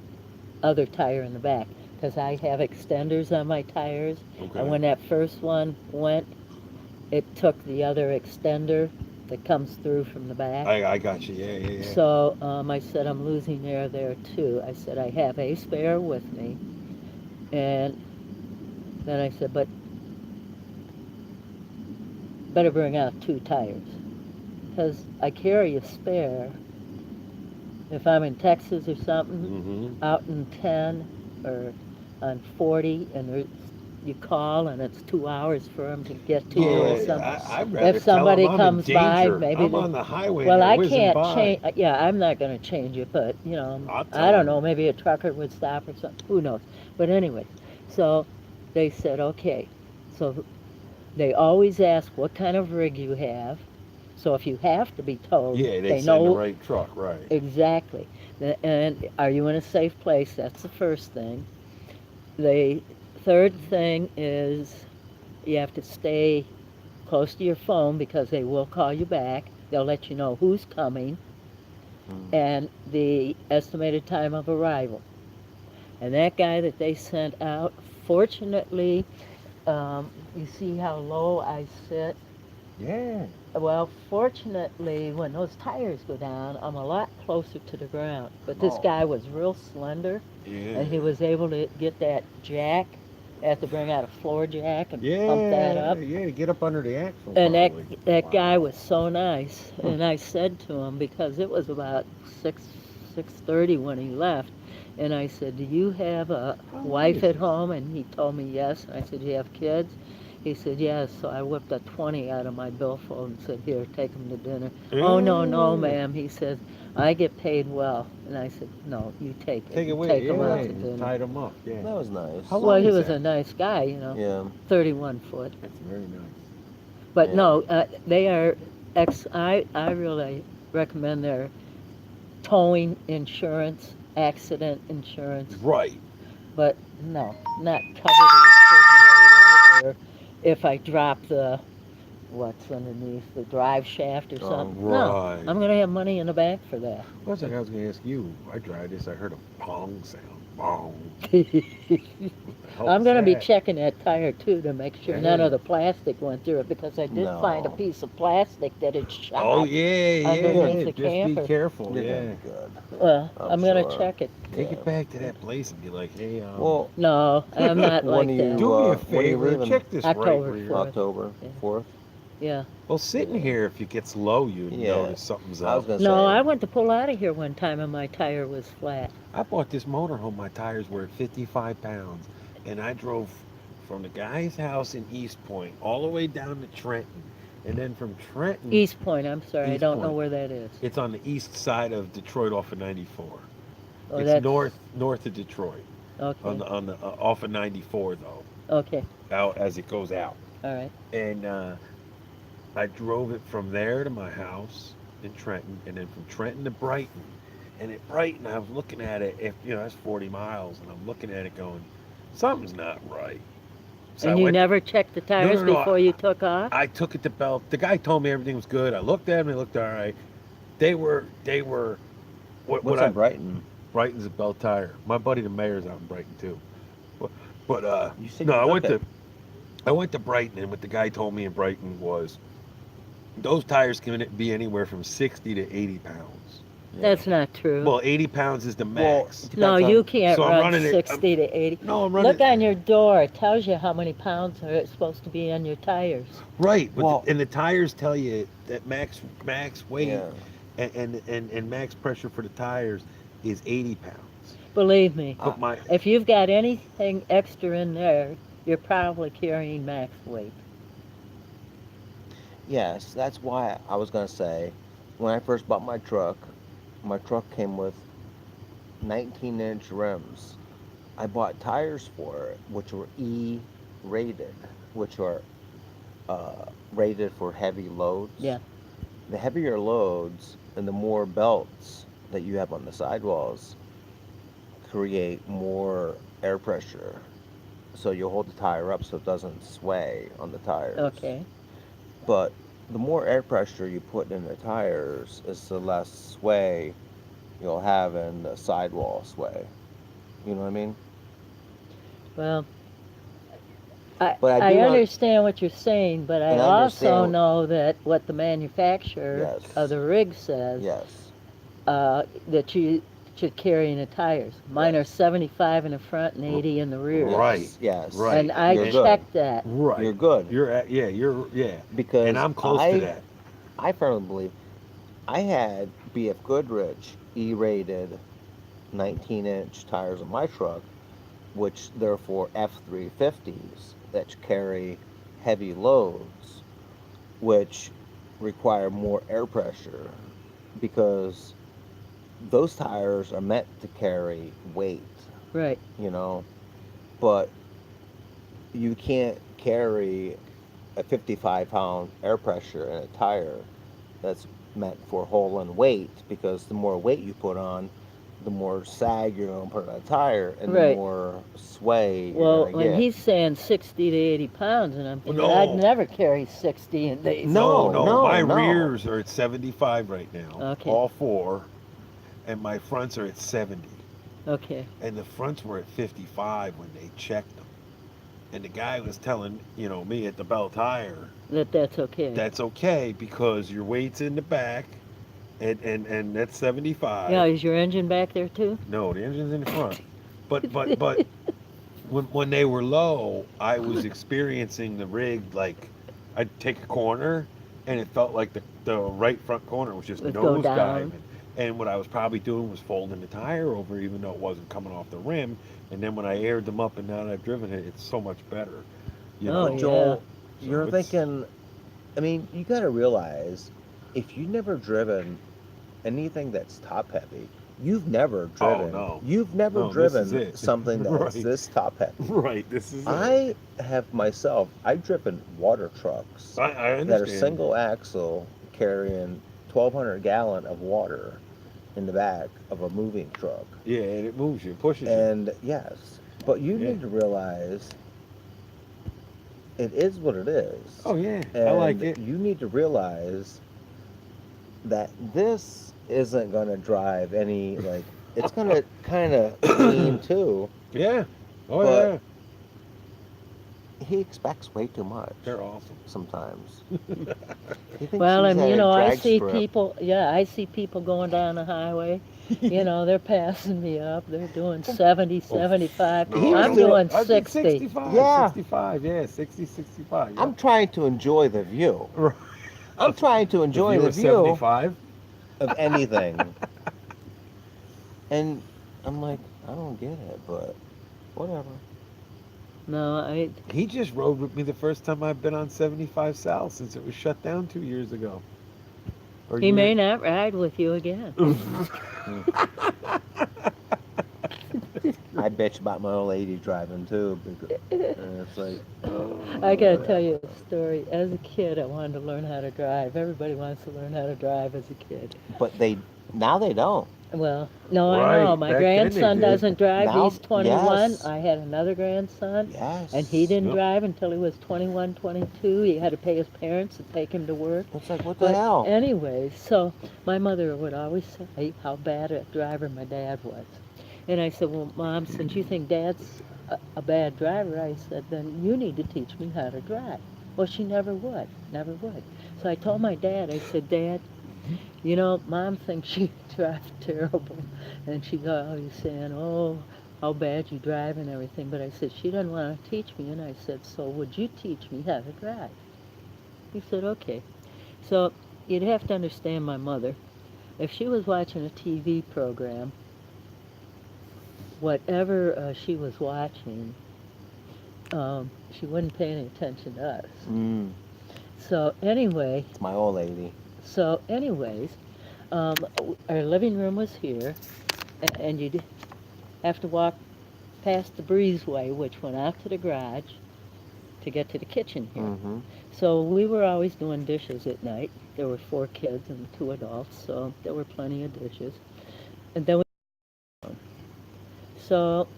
other tire in the back because I have extenders on my tires. Okay. And when that first one went, it took the other extender that comes through from the back. I got you. Yeah. So I said, I'm losing air there too. I said, I have a spare with me. And then I said, but better bring out 2 tires because I carry a spare. If I'm in Texas or something, Mm-hmm. out in 10 or on 40, and you call and it's 2 hours for them to get to you or something. I'd rather If somebody tell 'em I'm in comes by, danger. maybe I'm they- on the highway. Well, and they're I whizzing can't by. change. Yeah, I'm not going to change it, but I'll tell I don't 'em. know. Maybe a trucker would stop or something. Who knows? But anyway, so they said, okay. So they always ask what kind of rig you have, So if you have to be towed, Yeah, they they send the know right truck, right? exactly. And are you in a safe place? That's the first thing. The third thing is you have to stay close to your phone because they will call you back. They'll let you know who's coming Mm. and the estimated time of arrival. And that guy that they sent out, fortunately, you see how low I sit? Yeah. Well, fortunately, when those tires go down, I'm a lot closer to the ground. But this Oh. guy was real slender, Yeah. and he was able to get that jack. Have to bring out a floor jack and pump that Yeah, up. yeah, get up under the axle. And that probably. that guy Wow. was so nice. Hmm. And I said to him because it was about 6:30 when he left, and I said, "Do you have a How long wife is at this? home?" And he told me yes. And I said, "Do you have kids?" He said, "Yes." So I whipped a 20 out of my billfold and said, "Here, take them to dinner." "Oh no, no, Yeah. ma'am." He said, "I get paid well." And I said, "No, you take it. Take it You with take you. them Yeah, out to you dinner." tied them up. Yeah. That was nice. How Well, long he is was that? a nice guy, you know, Yeah. 31 foot. That's very nice. But Yeah. no, they are I really recommend their towing insurance, accident insurance, Right. but no, not cover the refrigerator or if I drop the what's underneath the drive shaft or Oh. something. No, Right. I'm gonna have money in the bank for that. What's like I was gonna ask you? I tried this. I heard a pong sound. Bong. What the hell I'm was gonna be that? checking that tire too to make sure none Yeah. of the plastic went through it because I did find a No. piece of plastic that had shot Oh yeah, underneath yeah. the Just be camper. careful. You're Yeah. gonna be good. Well, I'm gonna sure. check it. Take Yeah. it back to that place and be like, hey, Well, No, I'm not when like are that. you? do me a When are you favor. leaving? Check this October right rear. 4th. October Yeah. 4th. Yeah. Well, sitting Yeah. here, if it gets low, you Yeah. notice something's I was up. gonna No, say. I went to pull out of here one time and my tire was flat. I bought this motorhome. My tires were at 55 pounds, and I drove from the guy's house in East Point all the way down to Trenton, and then from Trenton, East Point, I'm sorry, I East don't know Point. where that is. It's on the east side of Detroit, off of 94. Oh, It's that's north of Detroit, okay. on the off of 94 though, Okay, out as it goes out. all right. And I drove it from there to my house in Trenton, and then from Trenton to Brighton. And at Brighton, I was looking at it. If that's 40 miles, and I'm looking at it, going, something's not right. So And I you went. never checked the tires no. before you took off? I took it to Belt. The guy told me everything was good. I looked at them; they looked all right. They were. What What's I in Brighton? Brighton's a Belt Tire. My buddy the mayor's out in Brighton too. But You said no, you I went to Brighton, and what the guy told me in Brighton was those tires can be anywhere from 60 to 80 pounds. Yeah. That's not true. Well, 80 pounds is the Well, max. it No, depends you on- can't So I'm run running it- 60 to 80. No, I'm running. Look on your door. It tells you how many pounds are supposed to be on your tires. Right, but Well- and the tires tell you that max weight Yeah. and max pressure for the tires is 80 pounds. Believe me, But my if you've got anything extra in there, you're probably carrying max weight. Yes, that's why I was gonna say, when I first bought my truck came with 19-inch rims. I bought tires for it, which were E rated, which are rated for heavy loads. Yeah. The heavier loads and the more belts that you have on the sidewalls create more air pressure. So you hold the tire up so it doesn't sway on the tires. Okay. But the more air pressure you put in the tires is the less sway you'll have in the sidewall sway. You know what I mean? Well, But I I do understand what you're saying, but I And I also understand- know that what the manufacturer Yes. of the rig says Yes. that you should carry in the tires. Mine Yes. are 75 in the front and 80 in the rear. Yes. Right. Yes. Right. And I You're good. checked that. right, You're good. You're at yeah, Because and I'm close to that. I firmly believe I had BF Goodrich E-rated 19-inch tires on my truck, which therefore F350s that carry heavy loads, which require more air pressure because those tires are meant to carry weight, Right. you know, but you can't carry a 55-pound air pressure in a tire that's meant for hull and weight, because the more weight you put on, the more sag you're going to put on a tire, and the Right. more sway you're Well, going to when get. he's saying 60 to 80 pounds, and I'm thinking, I'd No, never carry 60 in days. No, no. My no, no. rears are at 75 right now, Okay. all four, and my fronts are at 70. Okay. And the fronts were at 55 when they checked them. And the guy was telling, me at the Bell Tire, That's okay. that's okay because your weight's in the back, and that's 75. Yeah, is your engine back there too? No, the engine's in the front. But when they were low, I was experiencing the rig like I'd take a corner and it felt like the right front corner was just Would go nose down. diving. And what I was probably doing was folding the tire over even though it wasn't coming off the rim. And then when I aired them up and now that I've driven it, it's so much better. You Oh, know? yeah. Joel, So you're it's- thinking, I mean, you got to realize, if you've never driven anything that's top heavy, you've never Oh, driven. no. You've never No, this is driven it. something that's Right. this top heavy. Right, this is it. I have myself. I've driven water trucks I that are understand. single axle, carrying 1,200 gallon of water in the back of a moving truck. Yeah, and it moves you, pushes you. And yes, but you Yeah. need to realize it is what it is. Oh yeah, And I like it. you need to realize that this isn't going to drive any, like, it's going to kind of lean too. Yeah. Oh But- yeah. He expects way too much They're awesome. sometimes. He thinks Well, he's and at you a know, I drag see strip. people. Yeah, I see people going down the highway. You know, they're passing me up. They're doing 70, 75. No, I I'm don't doing do- I did 60. 65. Yeah. 65. Yeah, 60, 65. Yeah. I'm trying to enjoy the view. Right. I'm trying to enjoy view the is view 75. of anything. And I'm like, I don't get it, but whatever. No, He just rode with me the first time I've been on 75 South since it was shut down 2 years ago. Or he year- may not ride with you again. I bitch about my old lady driving too. And it's like, I gotta tell you a story. As a kid, I wanted to learn how to drive. Everybody wants to learn how to drive as a kid. but now they don't. Well, no, I Right, know. My back then they grandson did. doesn't drive. Now- He's 21. yes. I had another grandson, Yes. and he didn't Yep. drive until he was 21, 22. He had to pay his parents to take him to work. It's like, what the But hell? anyways, so my mother would always say how bad a driver my dad was. And I said, well, Mom, since you think Dad's a bad driver, I said, then you need to teach me how to drive. Well, she never would, never would. So I told my dad, I said, Dad, you know, Mom thinks she drives terrible. And she's always saying, oh, how bad you drive and everything. But I said, she doesn't want to teach me. And I said, so would you teach me how to drive? He said, okay. So you'd have to understand my mother. If she was watching a TV program, whatever she was watching, she wouldn't pay any attention to us. Mm, So anyway, it's my old lady. so anyways, our living room was here, and you'd have to walk past the breezeway, which went out to the garage, to get to the kitchen here. Mm-hmm. So we were always doing dishes at night. There were 4 kids and 2 adults, so there were plenty of dishes. And then so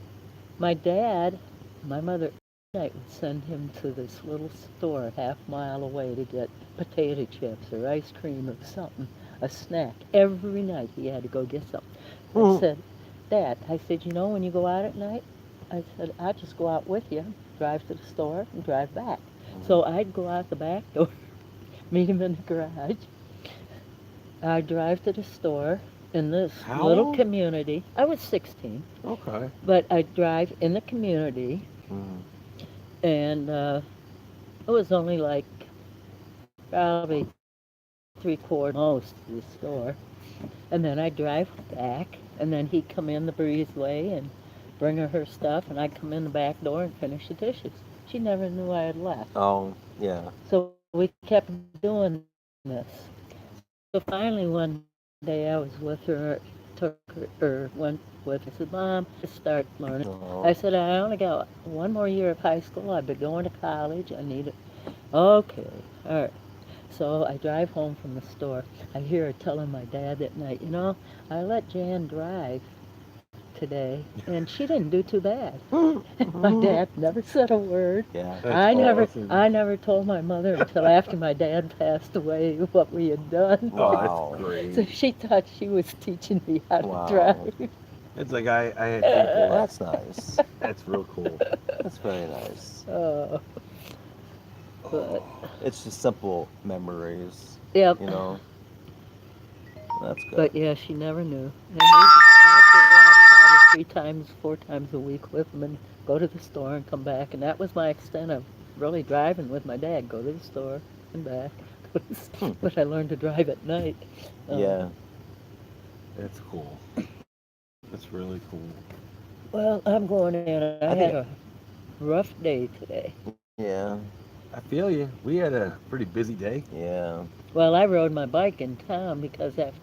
my dad, my mother, night would send him to this little store a half-mile away to get potato chips or ice cream or something, a snack. Every night he had to go get something. I Mhm. said, Dad, I said, you know, when you go out at night, I said, I'll just go out with you, drive to the store, and drive back. So I'd go out the back door, meet him in the garage. I'd drive to the store in this How little old? community. I was 16, Okay. but I'd drive in the community, Mm-hmm. and it was only like probably 3/4 most to the store. And then I'd drive back, and then he'd come in the breezeway and bring her stuff, and I'd come in the back door and finish the dishes. She never knew I had left. Oh, yeah. So we kept doing this. So finally one day I was with her, took her, or went with her, said, Mom, let's start learning. Oh. I said, I only got 1 more year of high school. I've been going to college. I need it. Okay, all right. So I drive home from the store. I hear her telling my dad at night, I let Jan drive today, and she didn't do too bad. My dad never said a word. Yeah. That's awesome. I never told my mother until after my dad passed away what we had done. Oh, Wow. that's great. So she thought she was teaching me how Wow. to drive. It's like I had Well, people. that's nice. That's real cool. That's very nice. But It's just simple memories, yep. you know. That's good. But yeah, she never knew. And I'd go out probably 3 times, 4 times a week with them and go to the store and come back. And that was my extent of really driving with my dad. Go to the store and back. But I learned to drive at night. Yeah. That's cool. That's really cool. Well, I'm going in. I I think- had a rough day today. Yeah. I feel you. We had a pretty busy day. Yeah. Well, I rode my bike in town because after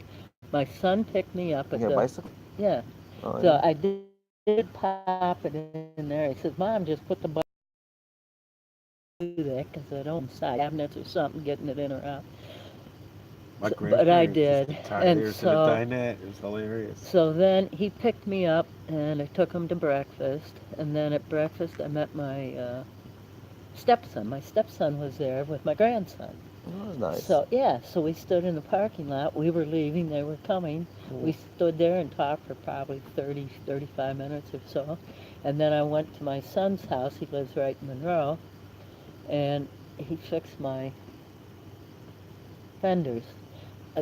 my son picked me up You at got a the bicycle? yeah. Oh, So yeah. I did pop it in there. He says, "Mom, just put the bike do that because I don't side cabinets or something getting it in or out." My But I grandparents did, used to tie and theirs to so- the dinette. It was hilarious. So then he picked me up and I took him to breakfast. And then at breakfast I met my stepson. My stepson was there with my grandson. That was nice. So yeah, so we stood in the parking lot. We were leaving, they were coming. We stood there and talked for probably 30, 35 minutes or so. And then I went to my son's house. He lives right in Monroe. And he fixed my fenders.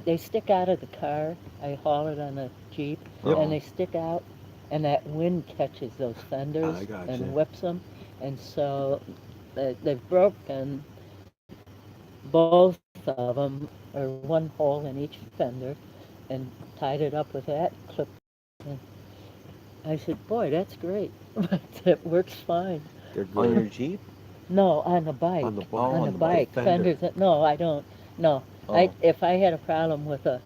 They stick out of the car. I haul it on a Jeep. Yep. And they stick out. And that wind catches those fenders I gotcha. and whips them. And so they've broken both of them, or one hole in each fender, and tied it up with that clip. And I said, "Boy, that's great. But it works fine." They're On your good. Jeep? No, on the bike. On the bike. Oh, On on the the bike. bike. Fender. Fenders. No, I don't. No. Oh. If I had a problem with a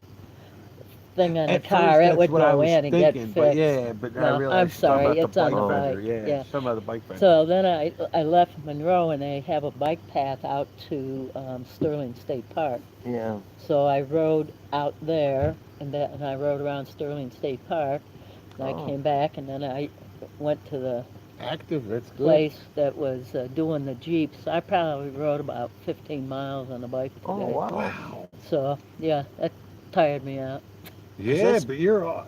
thing on At the car, first, it that's would what I go was in and get thinking, fixed. but yeah, but I No, realized I'm you're talking sorry, about it's the on bike the fender. bike, Yeah, yeah. talking about the bike fender. So then I left Monroe and they have a bike path out to Sterling State Park. Yeah. So I rode out there, and I rode around Sterling State Park. And I Oh. came back, and then I went to the Active, that's good. place that was doing the Jeeps. I probably rode about 15 miles on the bike today. Oh, wow. Wow. So yeah, that tired me out. Yeah, this- but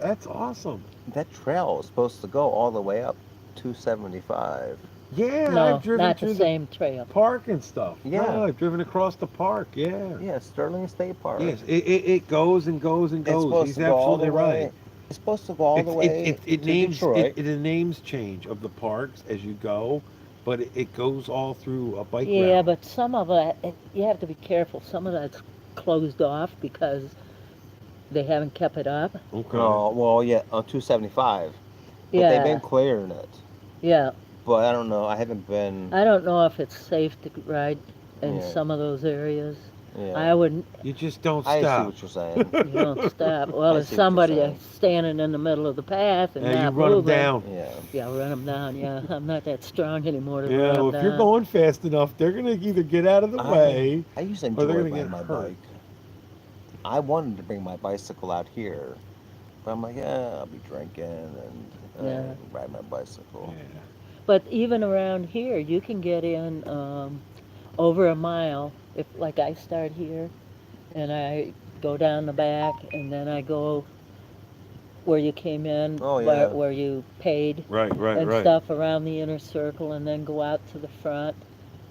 that's awesome. That trail is supposed to go all the way up 275. Yeah, No, I've driven not through the same trail. park and stuff. Yeah. No, I've driven across the park. Yeah. Yeah, Sterling State Park. Yes, it goes and goes and It's goes. supposed He's to go all the absolutely way. right. It's supposed to go all the way It to names Detroit. the names change of the parks as you go, but it goes all through a bike Yeah, route. but some of you have to be careful. Some of that's closed off because they haven't kept it up. Okay. No, well, yeah, on 275. But Yeah, they've been clearing it. yeah. But I don't know. I haven't been. I don't know if it's safe to ride in Yeah. some of those areas. Yeah. I wouldn't. You just don't I see stop. what you're saying. You don't stop. Well, I if see what you're somebody saying. is standing in the middle of the path and Yeah, you not run them moving, down. Yeah. yeah, run them down. Yeah, I'm not that strong anymore to Yeah, run well, them if you're down. going fast enough, they're gonna either get out of the way. I used to Or they're enjoy gonna riding get my hurt. bike. I wanted to bring my bicycle out here, but I'm like, yeah, I'll be drinking and Yeah. ride my bicycle. Yeah. But even around here, you can get in over a mile. If like I start here, and I go down the back, and then I go where you came in, Oh, yeah. where you paid. Right, right, And right. stuff around the inner circle, and then go out to the front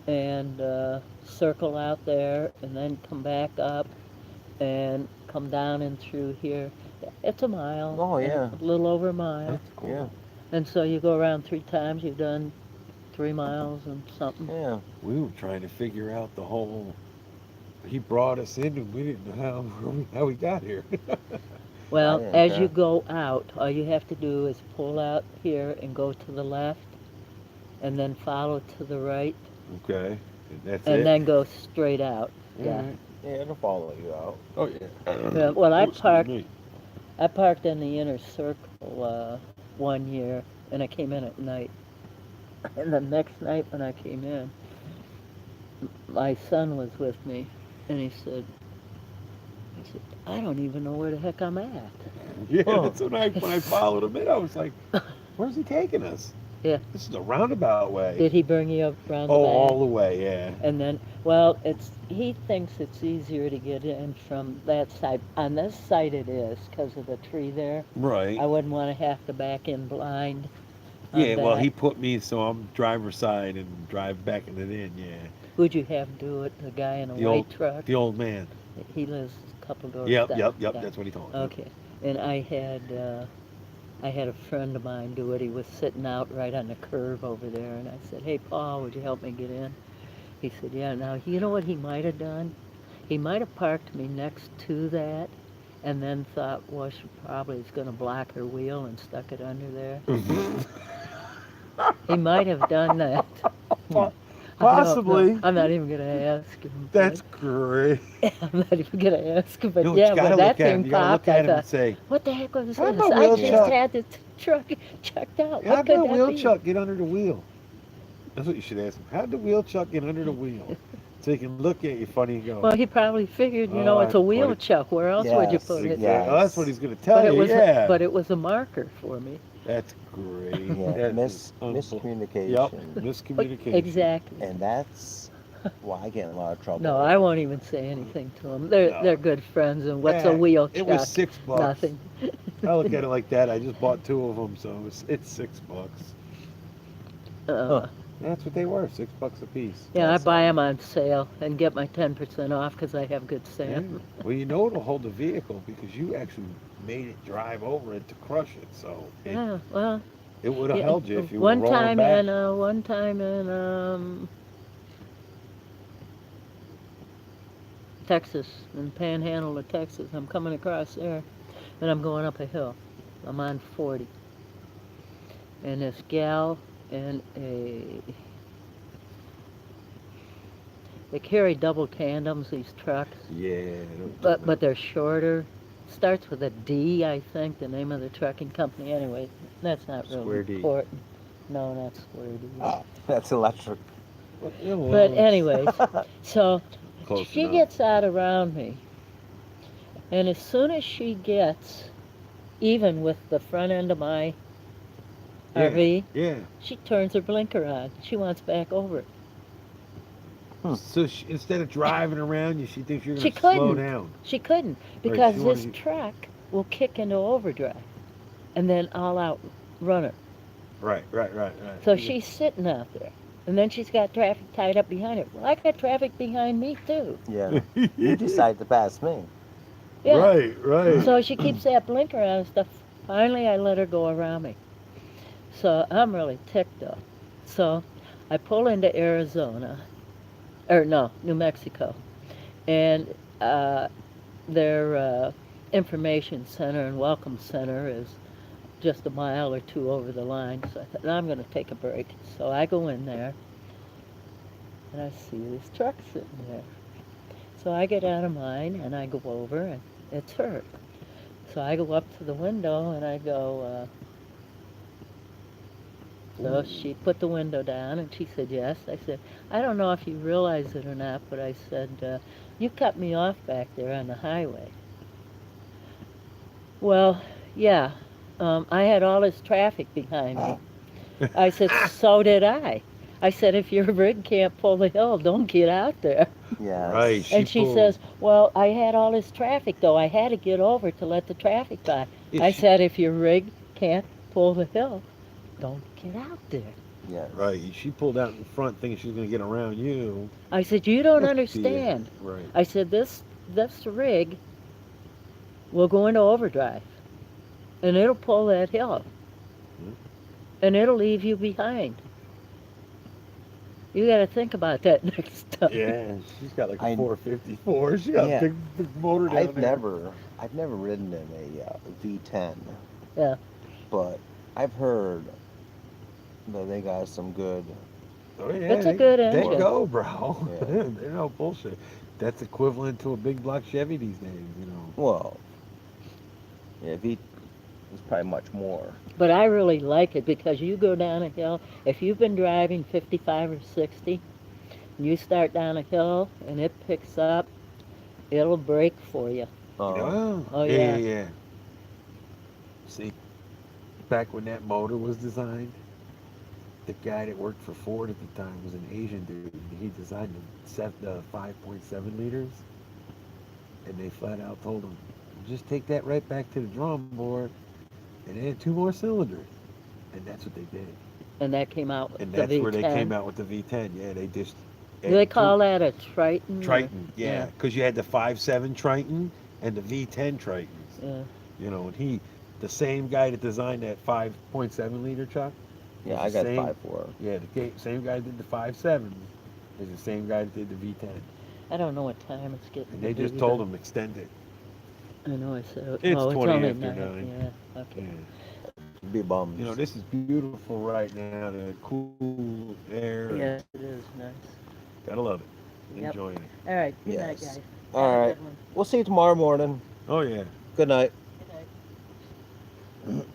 and circle out there, and then come back up and come down and through here. It's a mile. Oh, and yeah. a little over a mile. That's cool. Yeah. And so you go around 3 times. You've done 3 miles and something. Yeah. We were trying to figure out the whole. He brought us in, and we didn't know how we got here. Well, didn't as care. you go out, all you have to do is pull out here and go to the left, and then follow to the right, Okay, and that's and it. then go straight out. Yeah. Alright. Yeah, it'll follow you out. Oh yeah. Yeah, well, I Looks good to parked. me. I parked in the inner circle one year, and I came in at night. And the next night when I came in, my son was with me, And he said, I don't even know where the heck I'm at. Yeah, Huh. that's when I followed him in. I was like, "Where's he taking us?" Yeah. This is a roundabout way. Did he bring you around Oh, the back? all the way, yeah. And then, well, he thinks it's easier to get in from that side. On this side it is because of the tree there. Right. I wouldn't want to have to back in blind. on Yeah, well, that. he put me so I'm driver's side and drive backing it in. Yeah, Who'd you have do it? The guy in a The white old- truck? the old man. He lives a couple doors Yep, down. yep. Yeah. That's what he told me. Okay. And I had a friend of mine do it. He was sitting out right on the curb over there, and I said, "Hey, Paul, would you help me get in?" He said, "Yeah." Now, you know what he might have done? He might have parked me next to that, and then thought, "Well, she probably is going to block her wheel," and stuck it under there. He might have done that. I don't know. Possibly. I'm not even going to ask him. but- That's great. I'm not even going to ask him. But No, yeah, you gotta when that look at him. thing You gotta popped, look at I him and thought, say, what the heck was this? How'd my I wheel just chuck? had the truck checked out. "How'd What could the that wheel be? chuck get under the wheel?" That's what you should ask him. How'd the wheel chuck get under the wheel? So he can look at you funny and go, Well, he probably figured, Oh, it's a I weel put it- chuck. Where else would you Yes, put it? yeah. Oh, that's what he's going to tell But you. it was, Yeah. but it was a marker for me. That's great. Yeah, That is unbelievable. miscommunication. Yep, miscommunication. Exactly. And that's why I get in a lot of trouble. No, I won't even say anything to them. They're good friends. And what's Yeah, a wheel chuck? It was $6. Nothing. I look at it like that. I just bought 2 of them, so it's $6. Uh, That's what they were, $6 a piece. yeah, I That's buy them on sale and get my 10% off because I have good Yeah. sand. Well, you know it'll hold the vehicle because you actually made it drive over it to crush it. So it, Yeah, well, it would have yeah, held you if you one were rolling time back. one time in Texas, in Panhandle of Texas, I'm coming across there, and I'm going up a hill. I'm on 40, and this gal and they carry double tandems, these trucks, Yeah. but they're shorter. Starts with a D, I think, the name of the trucking company. Anyway, that's not really Square D. important. No, not Square D. That's electric. But anyways, so close she enough. gets out around me, and as soon as she gets even with the front end of my Yeah. RV, Yeah. she turns her blinker on. She wants back over. So instead of driving around you, she thinks you're She going to slow couldn't. down. She couldn't because she this wanted- truck will kick into overdrive, and then all out runner. Right. So she's sitting out there, and then she's got traffic tied up behind her. Well, I got traffic behind me too. Yeah. You decide to pass me. Yeah. Right. So she keeps that blinker on and stuff. Finally, I let her go around me. So I'm really ticked off. So I pull into Arizona, or no, New Mexico, and their information center and welcome center is just a mile or two over the line. So I thought, I'm going to take a break. So I go in there, and I see this truck sitting there. So I get out of mine, and I go over, and it's her. So I go up to the window, and I go, so she put the window down, and she said, yes. I said, I don't know if you realize it or not, but I said, you cut me off back there on the highway. Well, yeah, I had all this traffic behind me. I said, so did I. I said, if your rig can't pull the hill, don't get out there. Yes. Right. And she pulled- says, well, I had all this traffic, though. I had to get over to let the traffic by. Yeah, I she- said, if your rig can't pull the hill, don't get out there. Yes. Right. She pulled out in front thinking she was going to get around you. I said, you don't Yeah. understand. Right. I said, this rig will go into overdrive, and it'll pull that hill, Hmm. and it'll leave you behind. You got to think about that next time. Yeah. She's got like a I- 454. She got Yeah. a big motor down I've there. never ridden in a V10. Yeah. But I've heard that they got some good. Oh, yeah, It's a good They engine. go, bro. Yeah. They're no bullshit. That's equivalent to a big block Chevy these days, you know. Well, yeah, V is probably much more. But I really like it because you go down a hill. If you've been driving 55 or 60, and you start down a hill and it picks up, It'll break for you. Oh, Oh, yeah, yeah. yeah. See, back when that motor was designed, the guy that worked for Ford at the time was an Asian dude. He designed the 5.7 liters, and they flat out told him, just take that right back to the drawing board and add 2 more cylinders. And that's what they did. And that came out with And the that's where they came V10. out with the V10. Yeah, they just Do they added call that a Triton? or- Triton. Yeah, Yeah. because you had the 5.7 Triton and the V10 Tritons. Yeah. You know, and the same guy that designed that 5.7 liter truck. Yeah, is I the got same, 5.4. Yeah, the same guy that did the 5.7 is the same guy that did the V10. I don't know what time it's getting. And to they just be, told but him extend it. I know I said. It's oh, 20 only after 9. 9. Yeah. Okay. Yeah. Be bums. You know, this is beautiful right now. The cool air. Yes, it is nice. Gotta love it. Yep. Enjoying it. All right. Good night, Yes. guys. All Have a right. good one. We'll see you tomorrow morning. Oh, yeah. Good night. Good night.